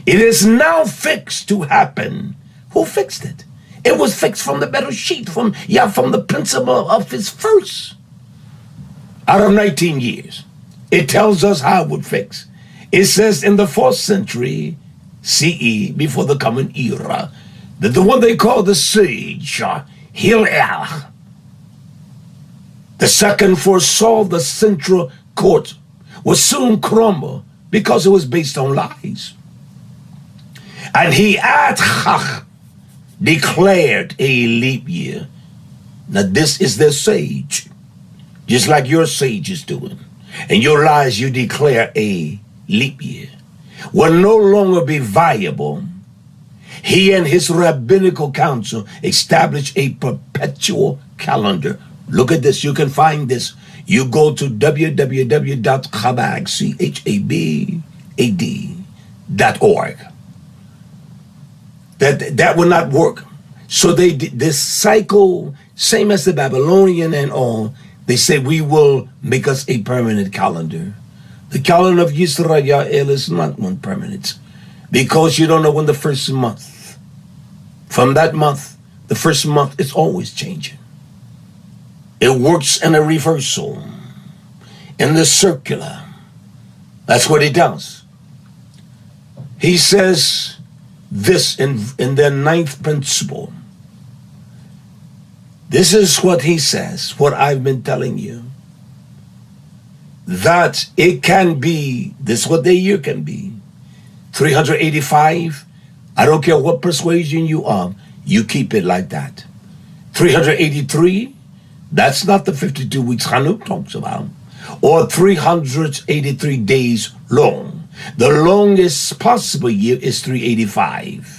It is now fixed to happen. Who fixed it? It was fixed from the Bereshit, from the principle of his first. Out of 19 years. It tells us how it would fix. It says in the 4th century CE, before the common era, that the one they call the sage, Hillel, the second foresaw the central court would soon crumble because it was based on lies. And he declared a leap year. Now this is their sage, just like your sage is doing. And your lies, you declare a leap year, will no longer be viable. He and his rabbinical council established a perpetual calendar. Look at this. You can find this. You go to www.chabad.org. That will not work. So they did this cycle, same as the Babylonian and all. They say we will make us a permanent calendar. The calendar of YisraYah'ale is not one permanent, because you don't know when the first month. From that month, the first month is always changing. It works in a reversal, in the circular. That's what it does. He says this in their 9th principle. This is what he says, what I've been telling you. That it can be, this is what the year can be. 385, I don't care what persuasion you are, you keep it like that. 383, that's not the 52 weeks Chanukah talks about. Or 383 days long. The longest possible year is 385.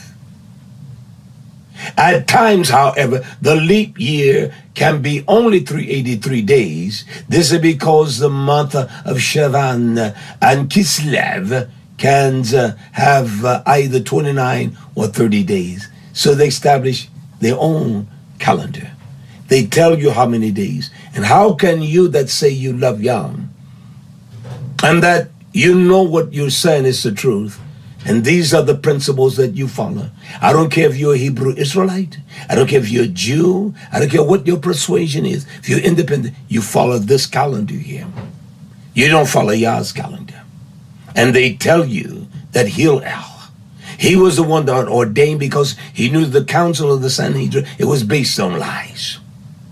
At times, however, the leap year can be only 383 days. This is because the month of Shavan and Kislev can have either 29 or 30 days. So they establish their own calendar. They tell you how many days. And how can you that say you love Yah and that you know what you're saying is the truth, and these are the principles that you follow? I don't care if you're a Hebrew Israelite. I don't care if you're a Jew. I don't care what your persuasion is. If you're independent, you follow this calendar here. You don't follow Yah's calendar. And they tell you that he was the one that ordained, because he knew the council of the Sanhedrin, it was based on lies,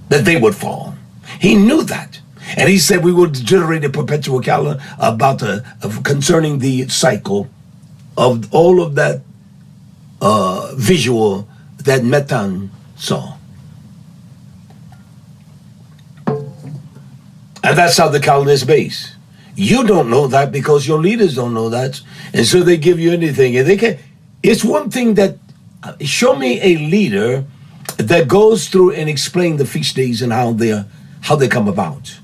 that they would fall. He knew that. And he said we will generate a perpetual calendar about concerning the cycle of all of that visual that Metan saw. And that's how the calendar is based. You don't know that because your leaders don't know that. And so they give you anything. And they can. It's one thing that, show me a leader that goes through and explain the feast days and how they come about.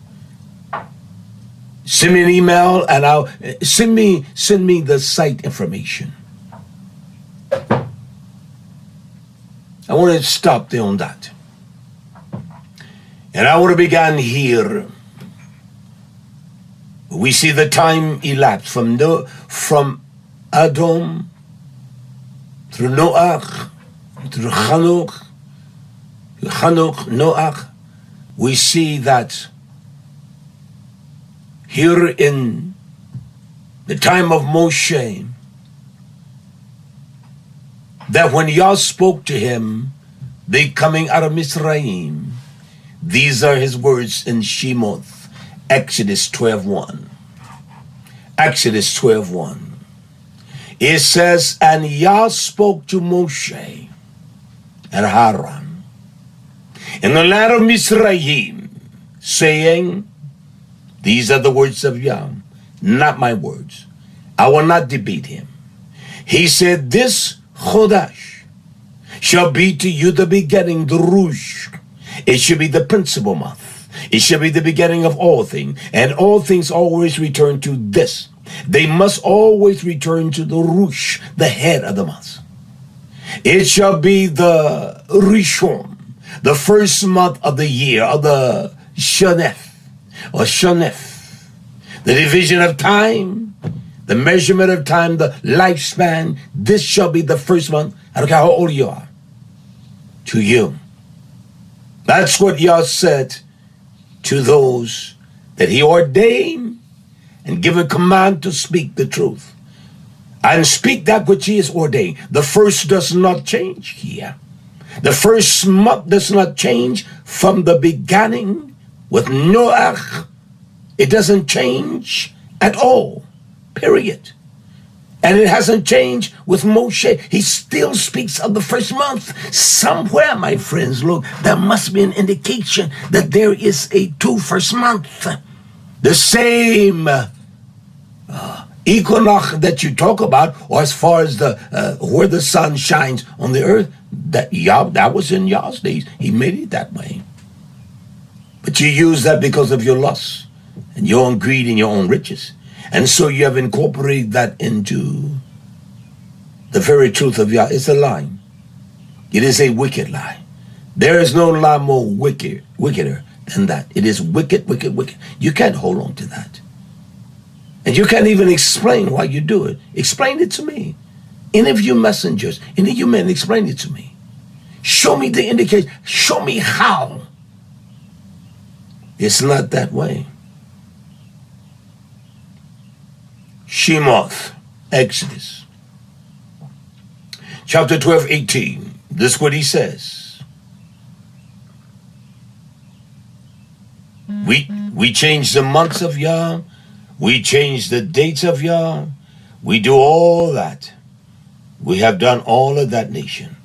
Send me an email and I'll send me the site information. I want to stop there on that. And I want to begin here. We see the time elapsed from Adam through Noach, through Chanukah, Noach. We see that here in the time of Moshe, that when Yah spoke to him, they coming out of Mitzrayim, these are his words in Shemoth, Exodus 12:1. Exodus 12:1. It says, and Yah spoke to Moshe and Haran in the land of Mitzrayim, saying, these are the words of Yah, not my words. I will not debate him. He said, this Chodesh shall be to you the beginning, the Rush. It should be the principal month. It shall be the beginning of all things. And all things always return to this. They must always return to the Rush, the head of the month. It shall be the Rishon, the first month of the year, of the Shanef, or Shanef. The division of time, the measurement of time, the lifespan. This shall be the first month. I don't care how old you are. To you. That's what Yah said to those that he ordained and given command to speak the truth. And speak that which he has ordained. The first does not change here. The first month does not change from the beginning with Noach. It doesn't change at all. period. And it hasn't changed with Moshe. He still speaks of the first month. Somewhere, my friends, look, there must be an indication that there is a first month. The same equinox that you talk about, or as far as the where the sun shines on the earth, that was in Yah's days. He made it that way. But you use that because of your lust and your own greed and your own riches. And so you have incorporated that into the very truth of Yah. It's a lie. It is a wicked lie. There is no lie more wickeder than that. It is wicked, wicked, wicked. You can't hold on to that. And you can't even explain why you do it. Explain it to me. Any of you messengers, any of you men, explain it to me. Show me the indication. Show me how. It's not that way. Shemoth, Exodus, chapter 12, 18. This is what he says. We change the months of Yah. We change the dates of Yah. We do all that. We have done all of that, nation.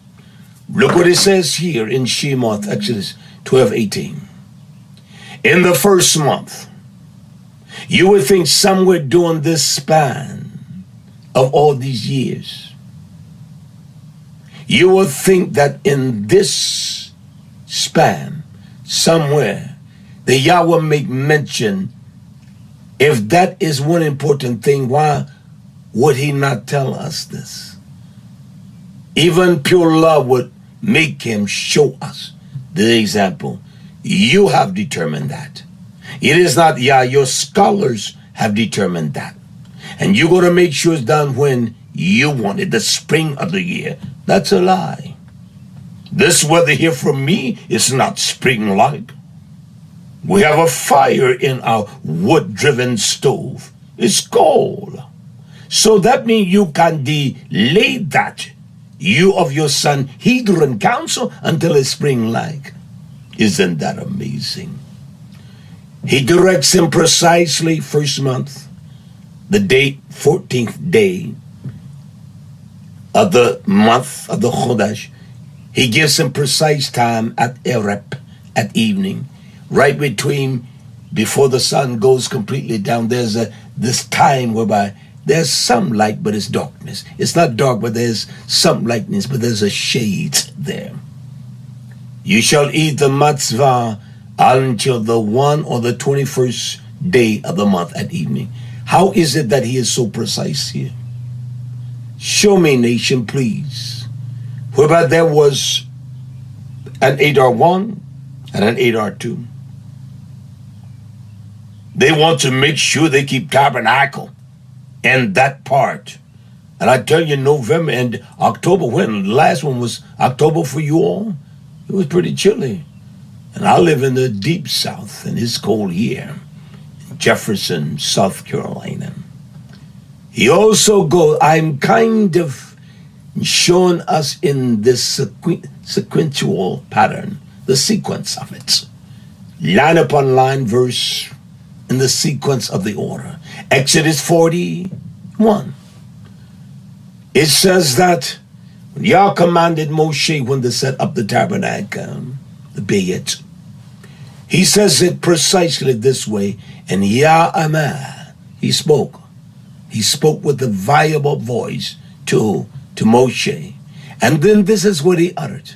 Look what it says here in Shemoth, Exodus 12, 18. In the first month, you would think somewhere during this span of all these years, you would think that in this span, somewhere, the Yahweh make mention. If that is one important thing, why would he not tell us this? Even pure love would make him show us the example. You have determined that. It is not Yah, your scholars have determined that. And you're going to make sure it's done when you want it, the spring of the year. That's a lie. This weather here from me is not spring-like. We have a fire in our wood-driven stove. It's cold. So that means you can delay that, you of your Sanhedrin council, until it's spring-like. Isn't that amazing? He directs him precisely first month, the date, 14th day of the month of the Chodesh. He gives him precise time at Erep, at evening, right between, before the sun goes completely down. There's this time whereby there's some light, but it's darkness. It's not dark, but there's some lightness, but there's a shade there. You shall eat the matzvah until the 1 or the 21st day of the month at evening. How is it that he is so precise here? Show me, nation, please, whereby there was an Adar 1 and an Adar 2. They want to make sure they keep tabernacle in that part. And I tell you, November and October, when the last one was October for you all, it was pretty chilly. And I live in the deep South, and it's cold here, in Jefferson, South Carolina. He also goes, I'm kind of showing us in this sequential pattern, the sequence of it. Line upon line, verse, in the sequence of the order. Exodus 41. It says that Yah commanded Moshe when they set up the tabernacle, the Bayit. He says it precisely this way, and Yah Amah, he spoke. He spoke with a viable voice to Moshe. And then this is what he uttered.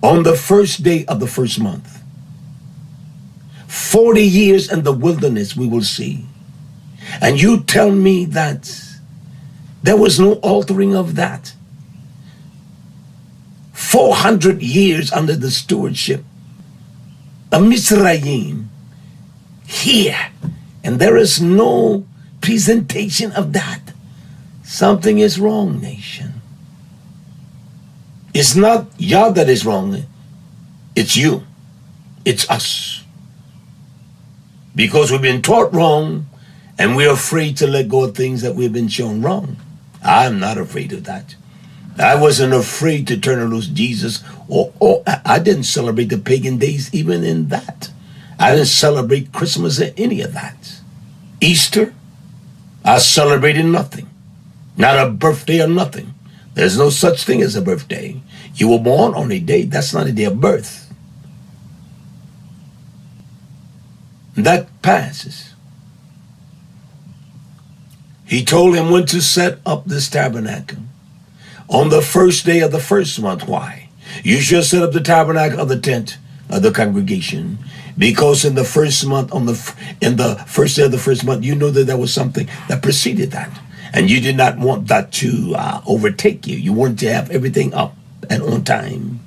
On the first day of the first month, 40 years in the wilderness we will see. And you tell me that there was no altering of that. 400 years under the stewardship of Mizraim here, and there is no presentation of that. Something is wrong, nation. It's not Yah that is wrong. It's you. It's us. Because we've been taught wrong, and we're afraid to let go of things that we've been shown wrong. I'm not afraid of that. I wasn't afraid to turn loose Jesus, or I didn't celebrate the pagan days even in that. I didn't celebrate Christmas or any of that. Easter, I celebrated nothing. Not a birthday or nothing. There's no such thing as a birthday. You were born on a day. That's not a day of birth. That passes. He told him when to set up this tabernacle. On the first day of the first month. Why? You shall set up the tabernacle of the tent of the congregation. Because in the first month, in the first day of the first month, you know that there was something that preceded that. And you did not want that to overtake you. You wanted to have everything up and on time.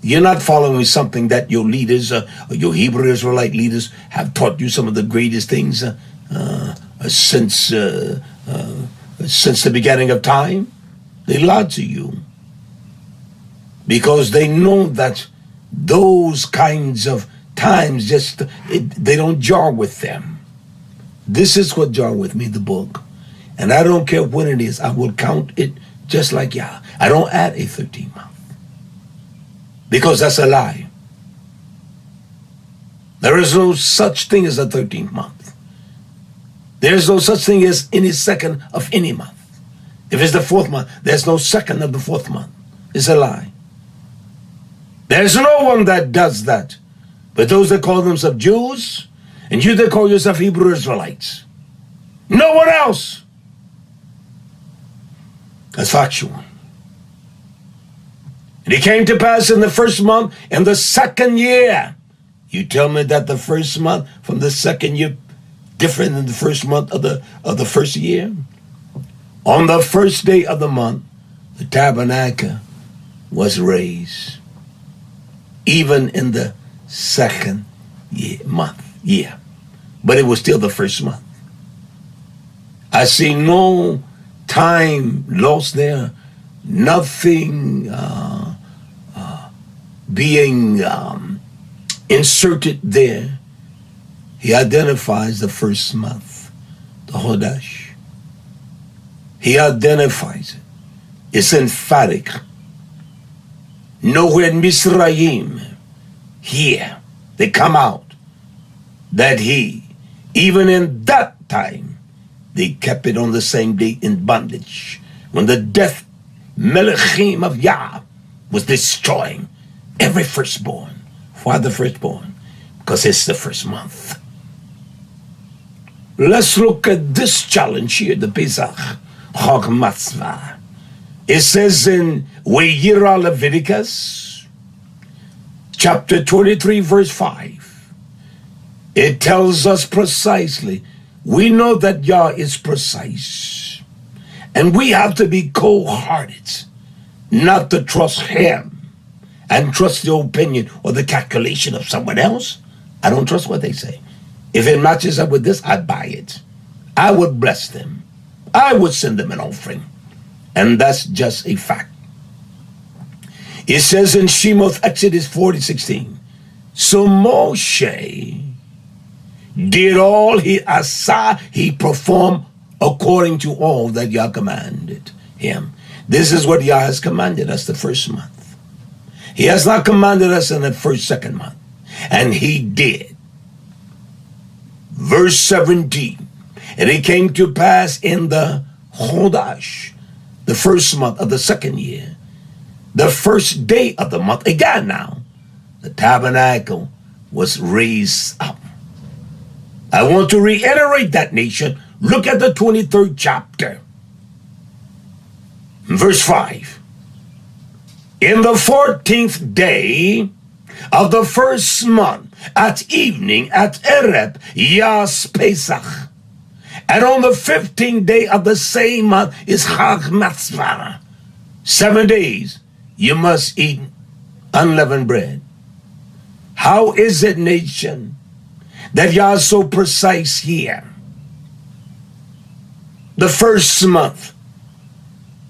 You're not following something that your leaders, your Hebrew Israelite leaders, have taught you some of the greatest things since the beginning of time. They lied to you because they know that those kinds of times they don't jar with them. This is what jar with me, the book. And I don't care when it is. I will count it just like Yah. I don't add a 13th month. Because that's a lie. There is no such thing as a 13th month. There is no such thing as any second of any month. If it's the 4th month, there's no second of the 4th month. It's a lie. There's no one that does that. But those that call themselves Jews, and you that call yourself Hebrew Israelites. No one else. That's factual. And it came to pass in the first month, in the second year. You tell me that the first month from the second year different than the first month of the first year? On the first day of the month, the tabernacle was raised. Even in the second month. But it was still the first month. I see no time lost there. Nothing being inserted there. He identifies the first month, the Chodesh. He identifies it. It's emphatic. Nowhere in Mizraim, here, they come out that even in that time, they kept it on the same day in bondage. When the death Melechim of Yah was destroying every firstborn. Why the firstborn? Because it's the first month. Let's look at this challenge here, the Pesach, Chag Matzvah. It says in YisraYah'ale Leviticus, chapter 23, verse 5. It tells us precisely. We know that Yah is precise. And we have to be cold-hearted, not to trust him and trust the opinion or the calculation of someone else. I don't trust what they say. If it matches up with this, I'd buy it. I would bless them. I would send them an offering. And that's just a fact. It says in Shemoth, Exodus 40:16, so Moshe did all he performed according to all that Yah commanded him. This is what Yah has commanded us the first month. He has not commanded us in the second month. And he did. Verse 17, and it came to pass in the Chodesh, the first month of the second year, the first day of the month, again now, the tabernacle was raised up. I want to reiterate that, nation. Look at the 23rd chapter. Verse 5. In the 14th day of the first month, at evening, at Ereb, Yah's Pesach. And on the 15th day of the same month is Chag Matzvah. 7 days you must eat unleavened bread. How is it, nation, that Yah is so precise here? The first month,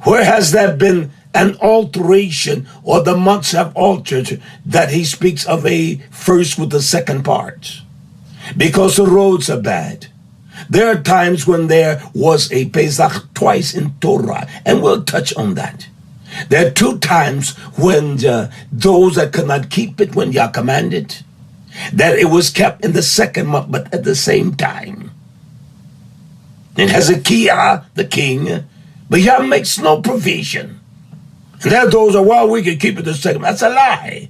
where has there been an alteration, or the months have altered, that he speaks of a first with the second part? Because the roads are bad. There are times when there was a Pesach twice in Torah, and we'll touch on that. There are 2 times when those that could not keep it when Yah commanded, that it was kept in the second month, but at the same time. and Hezekiah, the king, but Yah makes no provision. And there are those that, well, we can keep it the second. That's a lie.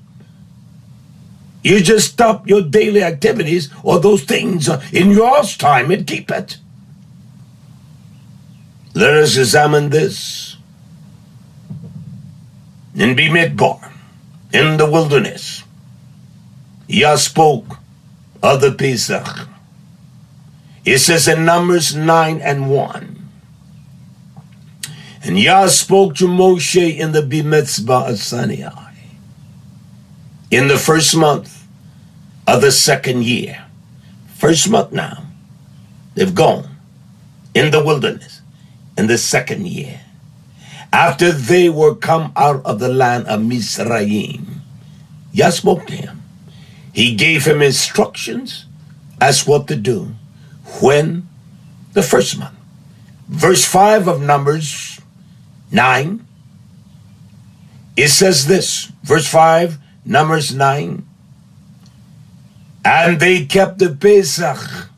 You just stop your daily activities or those things in your time and keep it. Let us examine this. In Bimidbar, in the wilderness, Yah spoke of the Pesach. It says in Numbers 9:1. And Yah spoke to Moshe in the Bimitzvah of Sinai, in the first month of the second year. First month now, they've gone in the wilderness in the second year. After they were come out of the land of Mizraim, Yah spoke to him. He gave him instructions as what to do when the first month. Verse 5 of Numbers 9, it says this, verse 5, Numbers 9, and they kept the Pesach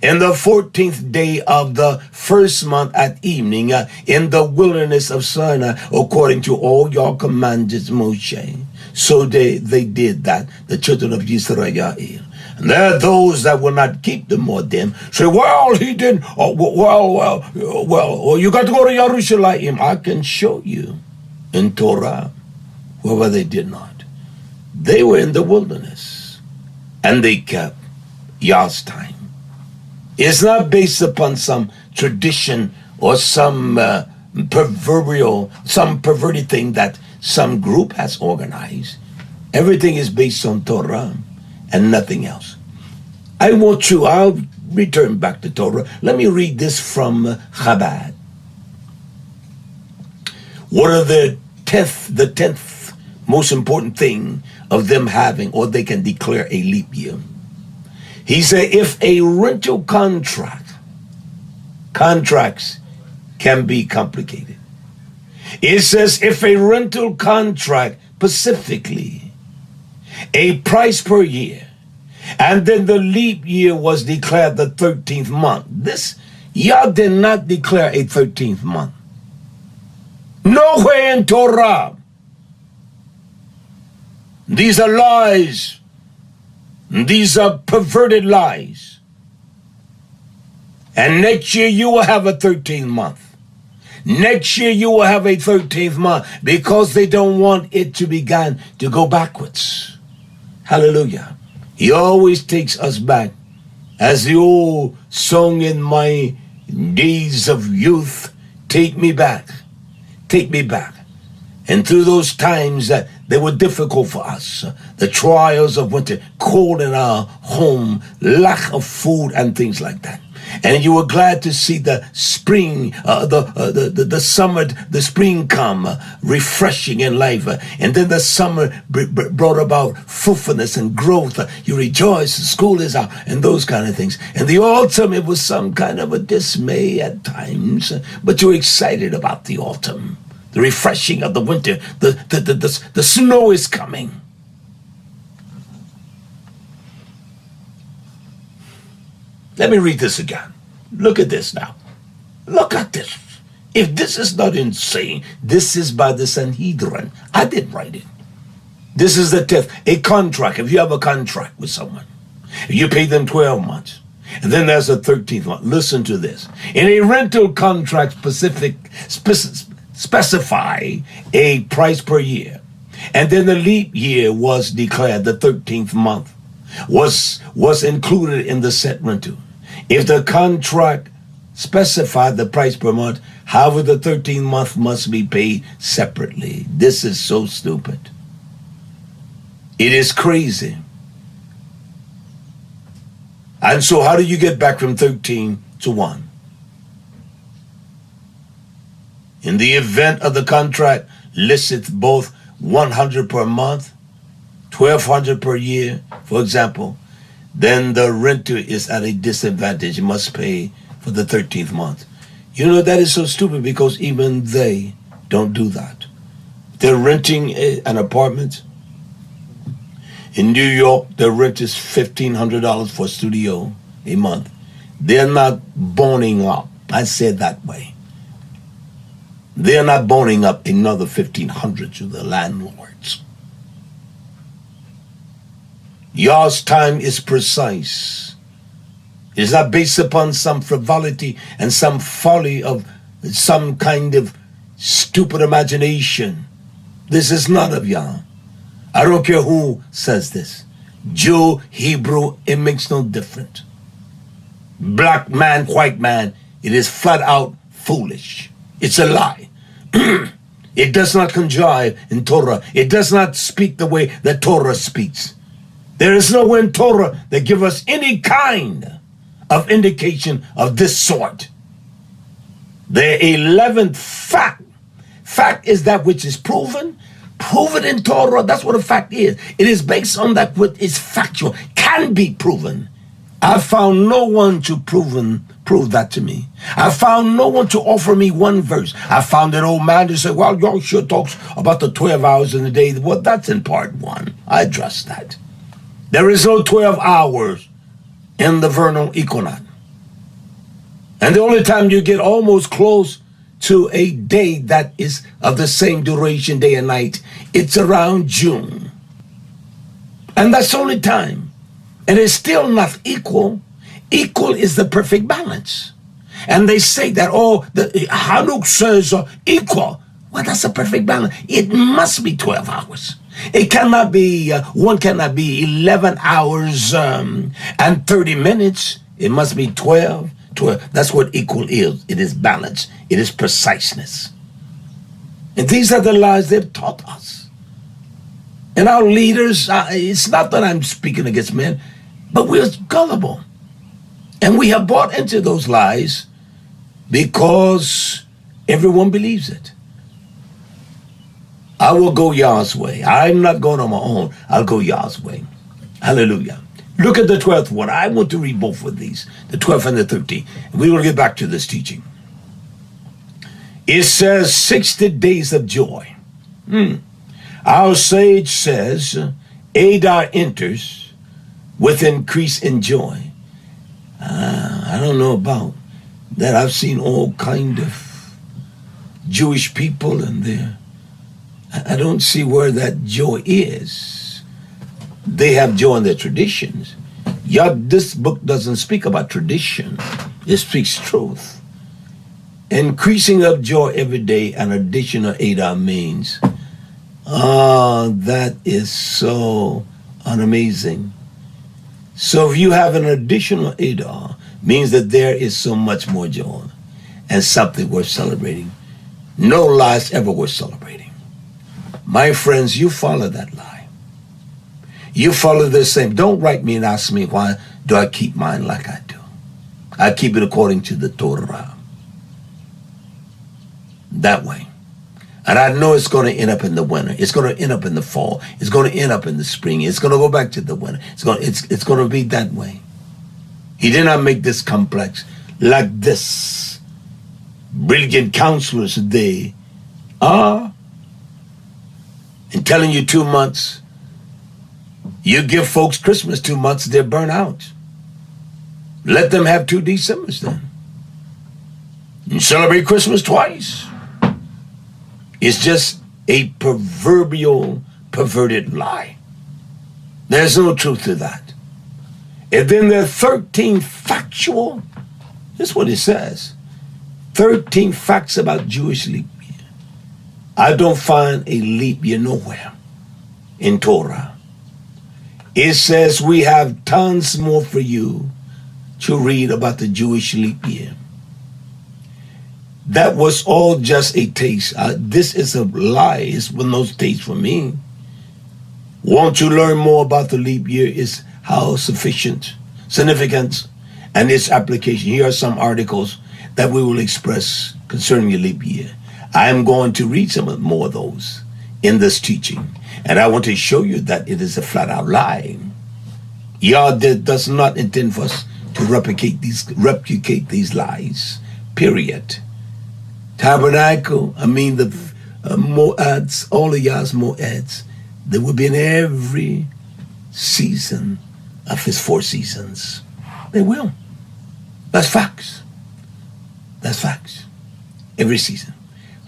in the 14th day of the first month at evening in the wilderness of Sinai, according to all your commandments, Moshe. So they did that, the children of YisraYah'ale. And there are those that will not keep them or them. Say, well, he didn't. Oh, well, you got to go to Jerusalem. I can show you in Torah where they did not. They were in the wilderness and they kept Yah's time. It's not based upon some tradition or some perverted thing that some group has organized. Everything is based on Torah and nothing else. I'll return back to Torah. Let me read this from Chabad. What are the 10th most important thing of them having, or they can declare a leap year? He said, if a rental contracts can be complicated. It says, if a rental contract, specifically, a price per year, and then the leap year was declared the 13th month. This, Yah did not declare a 13th month. Nowhere in Torah. These are lies. These are perverted lies. And next year you will have a 13th month. Next year you will have a 13th month because they don't want it to begin to go backwards. Hallelujah. He always takes us back. As the old song in my days of youth, take me back. Take me back. And through those times that they were difficult for us, the trials of winter, cold in our home, lack of food and things like that. And you were glad to see the spring, the summer, the spring come, refreshing in life. And then the summer brought about fruitfulness and growth. You rejoice, school is out, and those kind of things. And the autumn, it was some kind of a dismay at times, but you're excited about the autumn, the refreshing of the winter. The snow is coming. Let me read this again. Look at this now. Look at this. If this is not insane, this is by the Sanhedrin. I didn't write it. This is the 10th. A contract. If you have a contract with someone, you pay them 12 months. And then there's a 13th month. Listen to this. In a rental contract specify a price per year. And then the leap year was declared, the 13th month was included in the set rental. If the contract specified the price per month, however, the 13th month must be paid separately. This is so stupid. It is crazy. And so how do you get back from 13 to 1? In the event of the contract listeth both 100 per month, 1,200 per year, for example, then the renter is at a disadvantage. He must pay for the 13th month. You know, that is so stupid because even they don't do that. They're renting an apartment. In New York, the rent is $1,500 for a studio a month. They're not boning up I say it that way. They're not boning up another 1,500 to the landlords. Y'all's time is precise. It's not based upon some frivolity and some folly of some kind of stupid imagination. This is not of y'all. I don't care who says this. Jew, Hebrew, it makes no difference. Black man, white man, it is flat out foolish. It's a lie. It does not conjive in Torah. It does not speak the way that Torah speaks. There is nowhere in Torah that give us any kind of indication of this sort. The 11th fact. Fact is that which is proven. Proven in Torah, that's what a fact is. It is based on that which is factual, can be proven. I found no one to prove that to me. I found no one to offer me one verse. I found an old man to say, well, y'all sure talks about the 12 hours in the day. Well, that's in part 1. I addressed that. There is no 12 hours in the vernal equinox. And the only time you get almost close to a day that is of the same duration, day and night, it's around June. And that's the only time. And it's still not equal. Equal is the perfect balance. And they say that, oh, the Hanuk says equal. Well, that's a perfect balance. It must be 12 hours. It cannot be, one cannot be 11 hours and 30 minutes. It must be 12. That's what equal is. It is balance. It is preciseness. And these are the lies they've taught us. And our leaders, it's not that I'm speaking against men, but we're gullible. And we have bought into those lies because everyone believes it. I will go Yah's way. I'm not going on my own. I'll go Yah's way. Hallelujah. Look at the 12th one. I want to read both of these, the 12th and the 13th. And we will get back to this teaching. It says 60 days of joy. Our sage says, Adar enters with increase in joy. I don't know about that. I've seen all kind of Jewish people in there. I don't see where that joy is. They have joy in their traditions. This book doesn't speak about tradition. It speaks truth. Increasing of joy every day, an additional Adar means. That is so unamazing. So if you have an additional Adar, means that there is so much more joy and something worth celebrating. No lies ever worth celebrating. My friends, you follow that lie. You follow the same. Don't write me and ask me why do I keep mine like I do. I keep it according to the Torah. That way. And I know it's going to end up in the winter. It's going to end up in the fall. It's going to end up in the spring. It's going to go back to the winter. It's going to be that way. He did not make this complex like this. Brilliant counselors, they are. And telling you 2 months, you give folks Christmas 2 months, they're burnt out. Let them have 2 Decembers then. You celebrate Christmas twice. It's just a proverbial, perverted lie. There's no truth to that. And then there are 13 factual, this is what it says, 13 facts about Jewish leap year. I don't find a leap year nowhere in Torah. It says we have tons more for you to read about the Jewish leap year. That was all just a taste. This is a lie. It's with no taste for me. Want to learn more about the leap year is how significant, and its application. Here are some articles that we will express concerning the leap year. I am going to read some more of those in this teaching. And I want to show you that it is a flat-out lie. Yah does not intend for us to replicate these lies, period. Tabernacle, the moads, all of Yah's moads, they will be in every season of his 4 seasons. They will. That's facts. That's facts. Every season.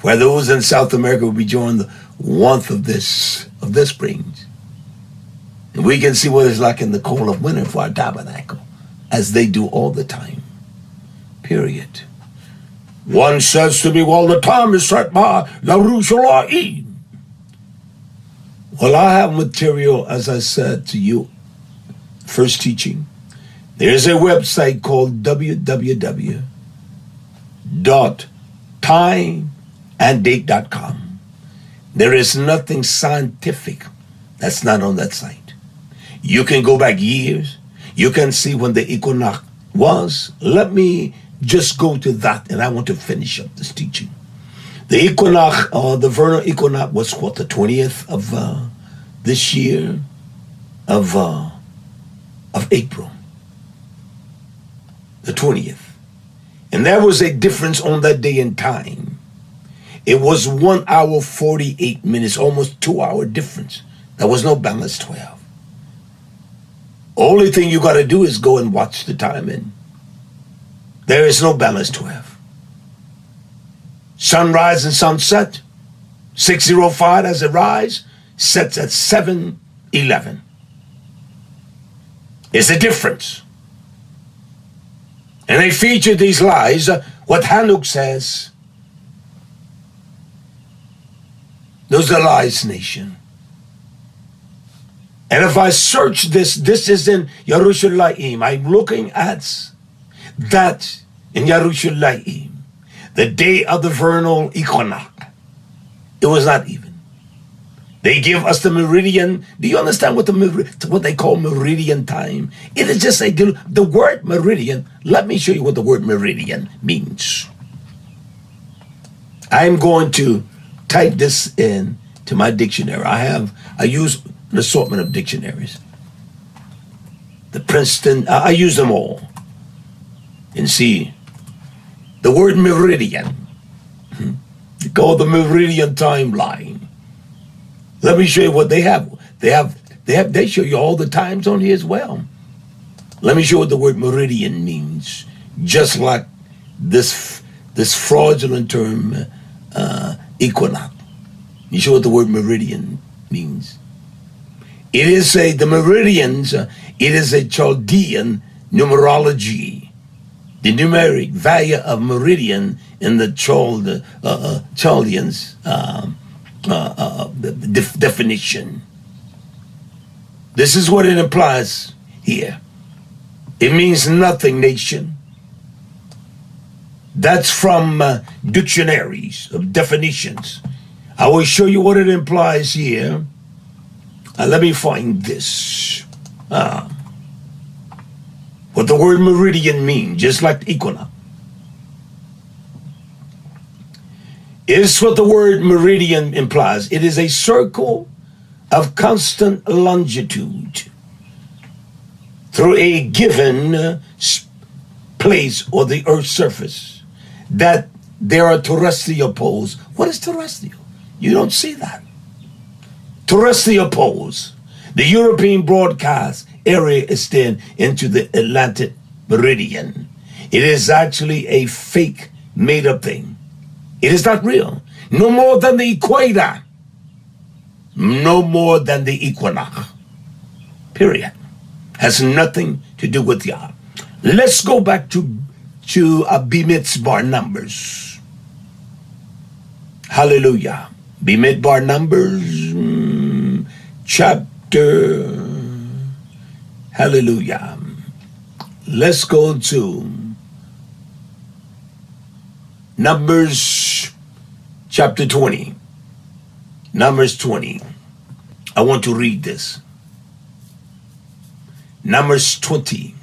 Where those in South America will be enjoying the warmth of this springs. And we can see what it's like in the cold of winter for our tabernacle, as they do all the time. Period. One says to me, well, the time is set by YisraYah'ale. Well, I have material, as I said to you, first teaching. There's a website called www.timeanddate.com. There is nothing scientific that's not on that site. You can go back years. You can see when the equinox was. Let me just go to that, and I want to finish up this teaching. The equinox, the vernal equinox, was what, the 20th of this year of April, the 20th. And there was a difference on that day in time. It was 1 hour, 48 minutes, almost 2 hour difference. There was no balance 12. Only thing you got to do is go and watch the time, and there is no balance 12. Sunrise and sunset, 6:05 as it rise, sets at 7:11. It's a difference. And they feature these lies. What Hanuk says, those are lies, nation. And if I search this is in YisraYah'ale. I'm looking at that in YisraYah'ale. The day of the vernal equinox. It was not even. They give us the meridian. Do you understand what they call meridian time? It is just the word meridian. Let me show you what the word meridian means. I'm going to type this in to my dictionary. I use an assortment of dictionaries. The Princeton, I use them all. And see, the word meridian. They call the meridian timeline. Let me show you what they have. They show you all the times on here as well. Let me show you what the word meridian means. Just like this fraudulent term, equinox. You show what the word meridian means. It is the meridians, it is a Chaldean numerology. The numeric value of meridian in the Chaldeans, the definition. This is what it implies here. It means nothing, nation. That's from dictionaries of definitions. I will show you what it implies here. Let me find this. What the word meridian means, just like equinox. Is what the word meridian implies. It is a circle of constant longitude through a given place or the Earth's surface. That there are terrestrial poles. What is terrestrial? You don't see that. Terrestrial poles. The European broadcast area extends into the Atlantic meridian. It is actually a fake, made-up thing. It is not real. No more than the equator. No more than the equinox. Period. Has nothing to do with Yah. Let's go back to Bimidbar Numbers. Hallelujah. Bimidbar Numbers, chapter. Hallelujah. Let's go to Numbers chapter 20. Numbers 20. I want to read this. Numbers 20.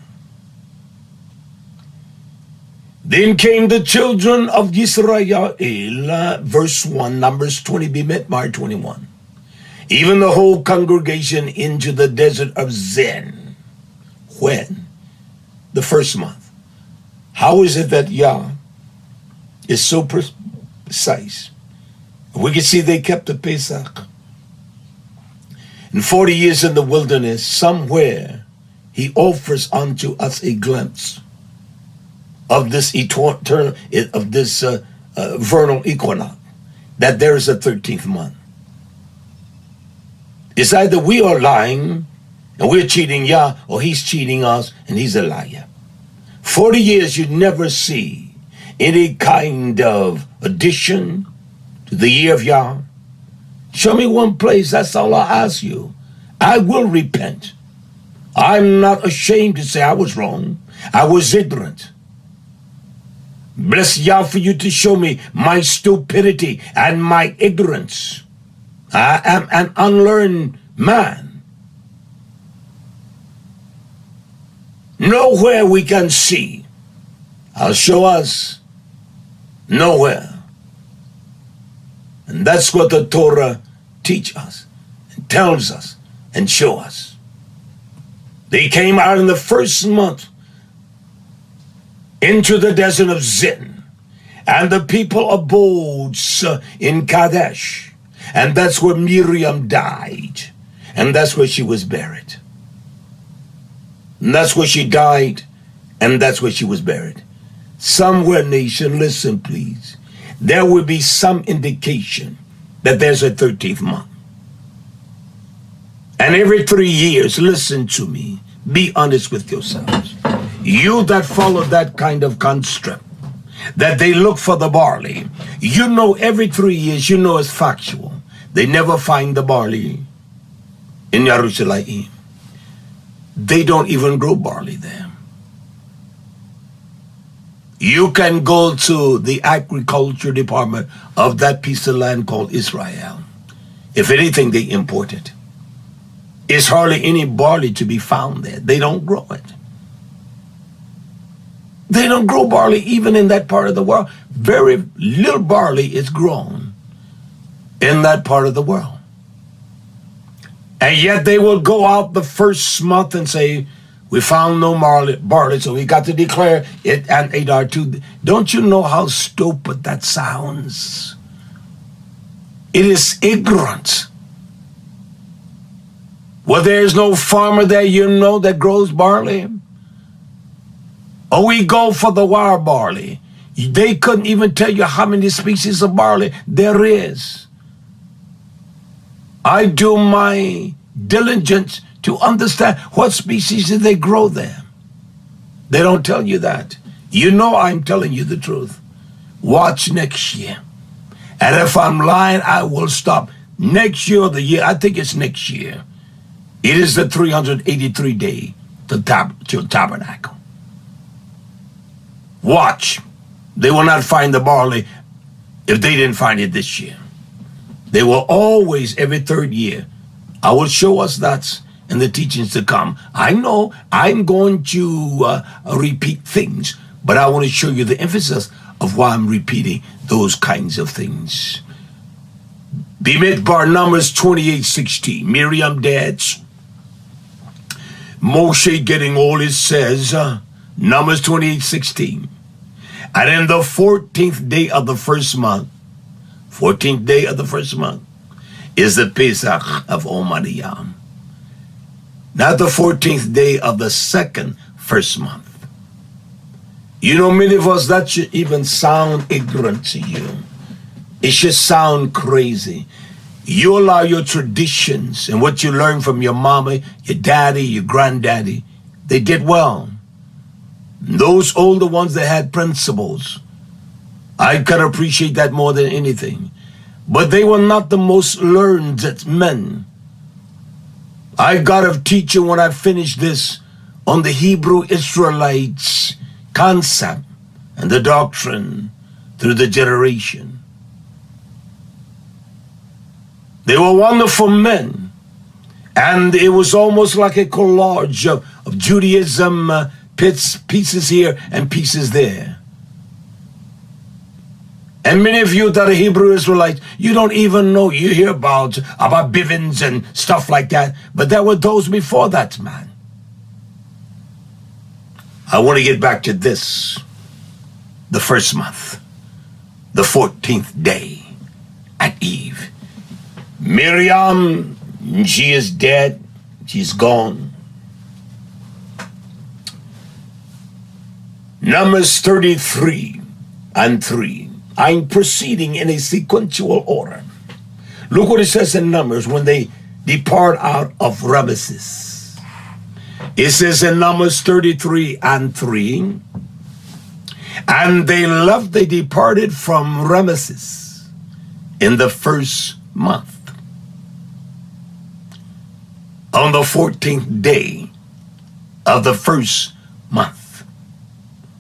Then came the children of YisraYah'ale, verse 1, Numbers 20, Bimidbar 21. Even the whole congregation into the desert of Zin. When? The first month. How is it that Yah is so precise? We can see they kept the Pesach. And 40 years in the wilderness, somewhere he offers unto us a glimpse of this eternal, of this vernal equinox, that there is a 13th month. It's either we are lying and we're cheating Yah, or he's cheating us and he's a liar. 40 years you never see any kind of addition to the year of Yah. Show me one place, that's all I ask you. I will repent. I'm not ashamed to say I was wrong. I was ignorant. Bless Yah for you to show me my stupidity and my ignorance. I am an unlearned man. Nowhere we can see. I'll show us. Nowhere. And that's what the Torah teaches us, and tells us, and shows us. They came out in the first month into the desert of Zin, and the people abode in Kadesh. And that's where Miriam died. And that's where she was buried. And that's where she died. And that's where she was buried. Somewhere, nation, listen please. There will be some indication that there's a 13th month. And every 3 years, listen to me. Be honest with yourselves. You that follow that kind of construct, that they look for the barley, you know every 3 years, you know it's factual. They never find the barley in Jerusalem. They don't even grow barley there. You can go to the agriculture department of that piece of land called Israel. If anything, they import it. It's hardly any barley to be found there. They don't grow it. They don't grow barley even in that part of the world. Very little barley is grown in that part of the world. And yet they will go out the first month and say, we found no barley, so we got to declare it and Adar too. Don't you know how stupid that sounds? It is ignorant. Well, there's no farmer there, you know, that grows barley. Or we go for the wild barley. They couldn't even tell you how many species of barley there is. I do my diligence to understand what species do they grow there. They don't tell you that. You know I'm telling you the truth. Watch next year. And if I'm lying, I will stop. Next year or the year, I think it's next year. It is the 383 day to tabernacle. Watch. They will not find the barley if they didn't find it this year. They will always, every 3rd year. I will show us that in the teachings to come. I know I'm going to repeat things, but I want to show you the emphasis of why I'm repeating those kinds of things. Bimidbar, Numbers 28:16. Miriam dead. Moshe getting old, it says, Numbers 28:16. And in the 14th day of the first month, 14th day of the first month, is the Pesach of Almighty Yah. Not the 14th day of the first month. You know, many of us, that should even sound ignorant to you. It should sound crazy. You allow your traditions and what you learn from your mama, your daddy, your granddaddy, they did well. Those older ones that had principles, I can appreciate that more than anything. But they were not the most learned men. I got a teacher when I finished this on the Hebrew Israelites concept and the doctrine through the generation. They were wonderful men. And it was almost like a collage of Judaism, pieces here and pieces there. And many of you that are Hebrew Israelites, you don't even know, you hear about Bivens and stuff like that, but there were those before that, man. I want to get back to this, the first month, the 14th day at Eve. Miriam, she is dead, she's gone. Numbers 33 and 3. I'm proceeding in a sequential order. Look what it says in Numbers when they depart out of Ramesses. It says in Numbers 33 and 3, and they departed from Ramesses in the first month, on the 14th day of the first month,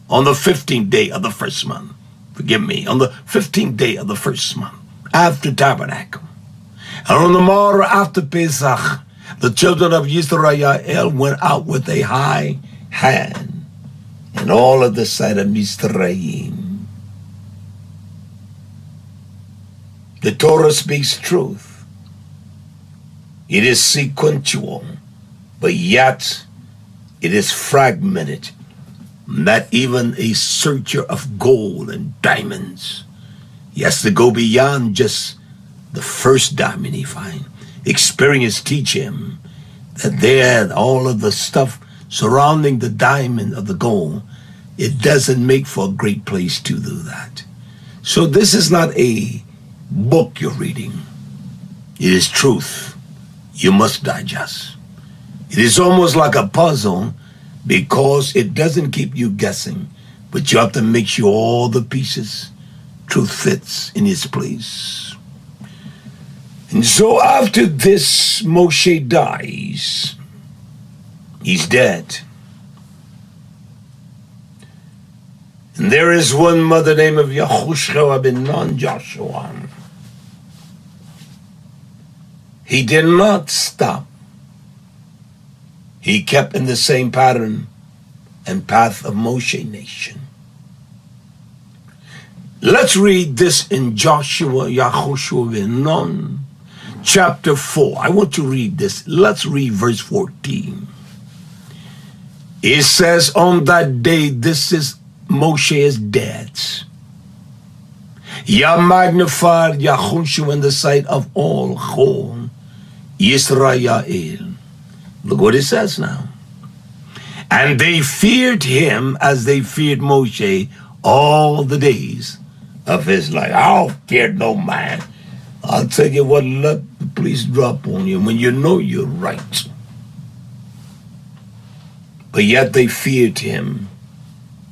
on the 15th day of the first month, on the 15th day of the first month, after Tabernacle. And on the morrow after Pesach, the children of YisraYah'ale went out with a high hand in all of the sight of Mizraim. The Torah speaks truth. It is sequential, but yet it is fragmented. Not even a searcher of gold and diamonds. He has to go beyond just the first diamond he finds. Experience teach him that there, all of the stuff surrounding the diamond of the gold, it doesn't make for a great place to do that. So this is not a book you're reading. It is truth you must digest. It is almost like a puzzle, because it doesn't keep you guessing, but you have to make sure all the pieces, truth fits in its place. And so after this, Moshe dies. He's dead. And there is one mother named of Yahushua ben Nun, Joshua. He did not stop. He kept in the same pattern and path of Moshe nation. Let's read this in Joshua, Yahushua ben Nun, chapter 4. I want to read this. Let's read verse 14. It says, on that day, this is Moshe is dead. Yah magnified Yahushua in the sight of all whole YisraYah'ale. Look what it says now. And they feared him as they feared Moshe all the days of his life. I'll fear no man. I'll tell you what, let the police drop on you when you know you're right. But yet they feared him.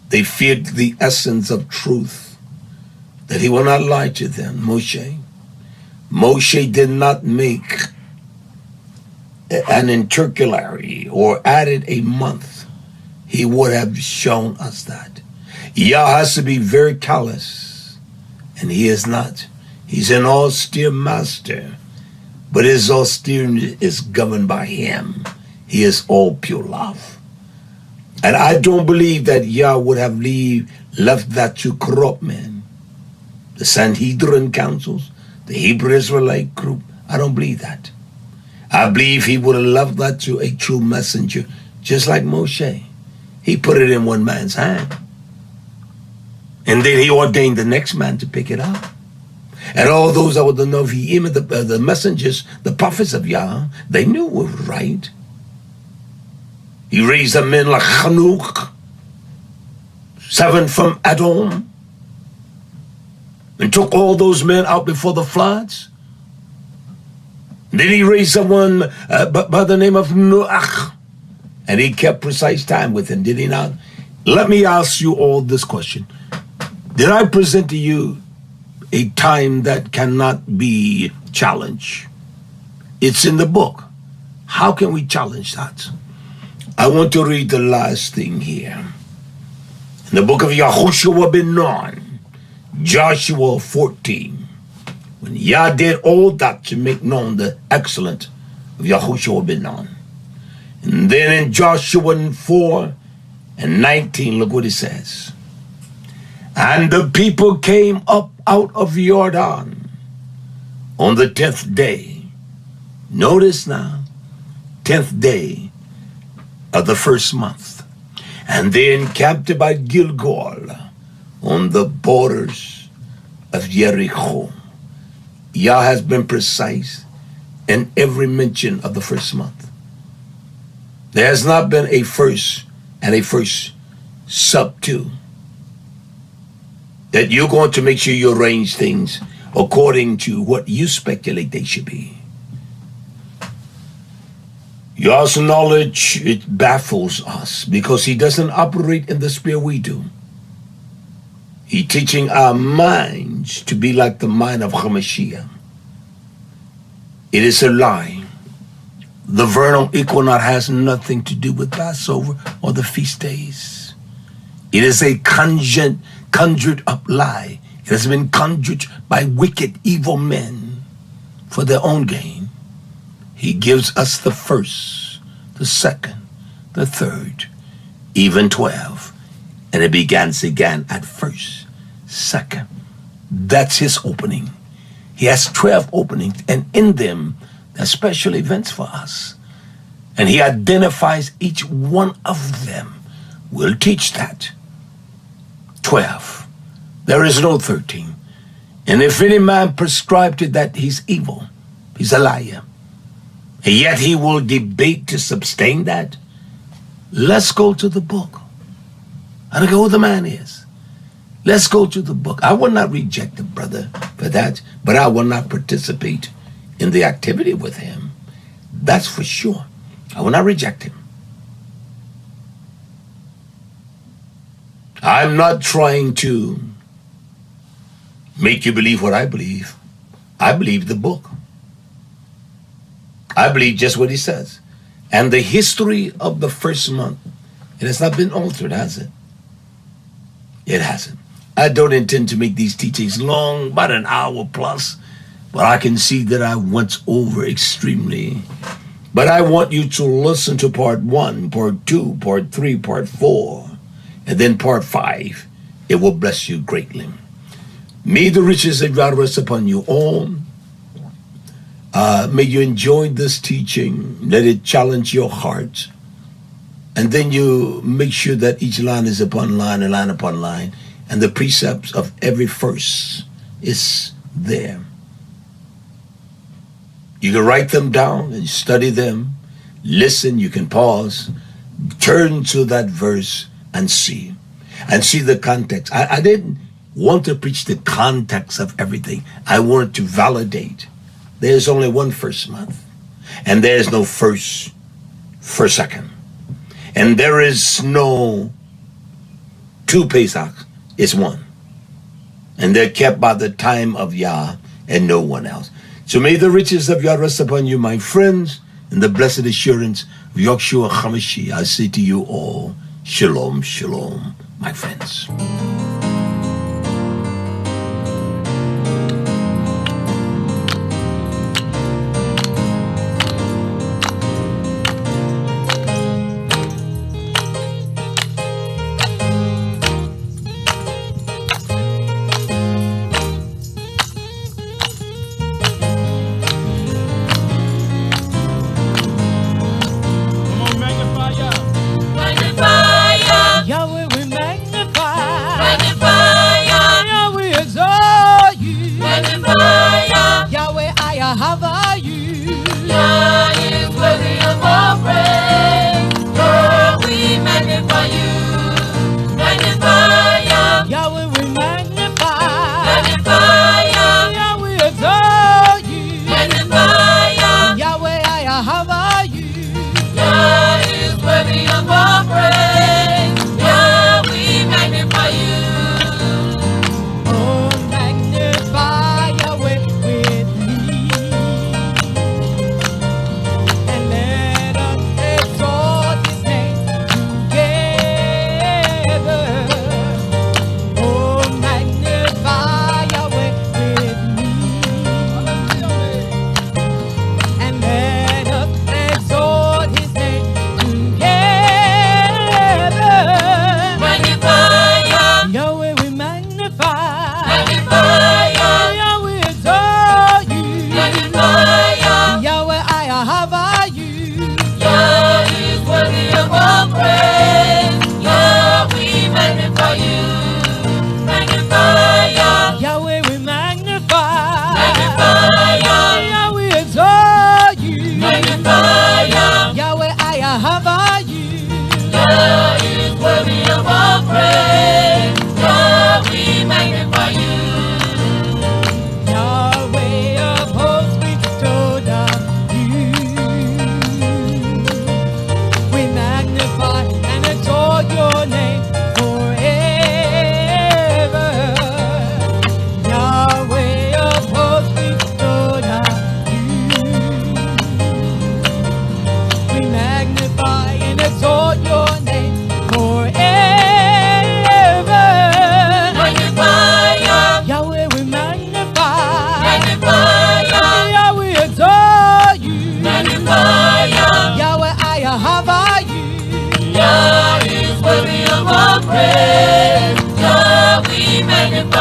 They feared the essence of truth, that he will not lie to them, Moshe. Moshe did not make an intercalary or added a month. He would have shown us that. Yah has to be very callous, and he is not. He's an austere master, but his austereness is governed by him. He is all pure love. And I don't believe that Yah would have left that to corrupt men. The Sanhedrin councils, the Hebrew Israelite group, I don't believe that. I believe he would have left that to a true messenger, just like Moshe. He put it in one man's hand. And then he ordained the next man to pick it up. And all those that would know if he imitated the messengers, the prophets of Yah, they knew it was right. He raised up men like Hanuk, 7 from Edom, and took all those men out before the floods. Then he raised someone by the name of Noach, and he kept precise time with him, did he not? Let me ask you all this question. Did I present to you a time that cannot be challenged? It's in the book. How can we challenge that? I want to read the last thing here. In the book of Yahushua ben Nun, Joshua 14. When Yah did all that to make known the excellence of Yahushua ben Nun. And then in Joshua 4 and 19, look what it says. And the people came up out of Jordan on the 10th day. Notice now, 10th day of the first month. And they encamped by Gilgal on the borders of Jericho. Yah has been precise in every mention of the first month. There has not been a first and a first sub 2. that you're going to make sure you arrange things according to what you speculate they should be. Your knowledge, it baffles us because he doesn't operate in the spirit we do. He's teaching our minds to be like the mind of Hamashiach. It is a lie. The vernal equinox has nothing to do with Passover or the feast days. It is a conjured up lie. It has been conjured by wicked, evil men for their own gain. He gives us the first, the second, the third, even 12. And it begins again at first, second. That's his opening. He has 12 openings, and in them, there are special events for us. And he identifies each one of them. We'll teach that. 12. There is no 13. And if any man prescribe to that, he's evil. He's a liar. And yet he will debate to sustain that. Let's go to the book. I don't know who the man is. Let's go to the book. I will not reject the brother for that, but I will not participate in the activity with him. That's for sure. I will not reject him. I'm not trying to make you believe what I believe. I believe the book. I believe just what he says. And the history of the first month, it has not been altered, has it? It hasn't. I don't intend to make these teachings long, about an hour plus, but I can see that I went over extremely. But I want you to listen to part 1, part 2, part 3, part 4, and then part 5. It will bless you greatly. May the riches of God rest upon you all. May you enjoy this teaching. Let it challenge your heart. And then you make sure that each line is upon line and line upon line. And the precepts of every verse is there. You can write them down and study them. Listen, you can pause. Turn to that verse and see. And see the context. I didn't want to preach the context of everything. I wanted to validate. There's only one first month. And there's no first for second. And there is no 2 Pesach. It's one. And they're kept by the time of Yah and no one else. So may the riches of Yah rest upon you, my friends, and the blessed assurance of YHWH HaMashiach. I say to you all, Shalom, Shalom, my friends. Yahweh we magnify.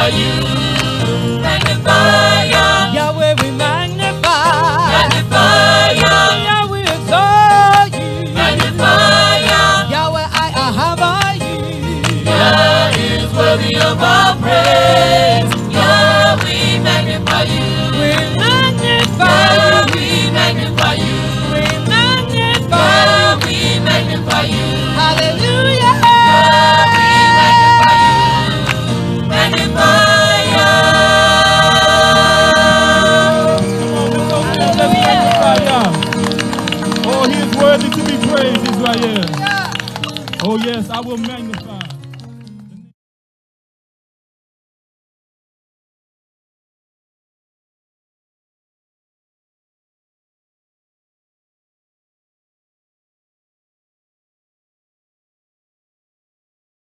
you. Magnify ya. Yahweh, we magnify. Magnify ya. Yahweh, exalt you. Magnify ya. Yahweh, I ahava you. Yah is worthy of our praise. Yah, we magnify you. We magnify Yah, you. we magnify you. We magnify Yah, you. we magnify you. Hallelujah. Yah, we magnify you. Magnify ya. Let's magnify Yah. Oh, he is worthy to be praised, Israel. Oh, yes, I will magnify.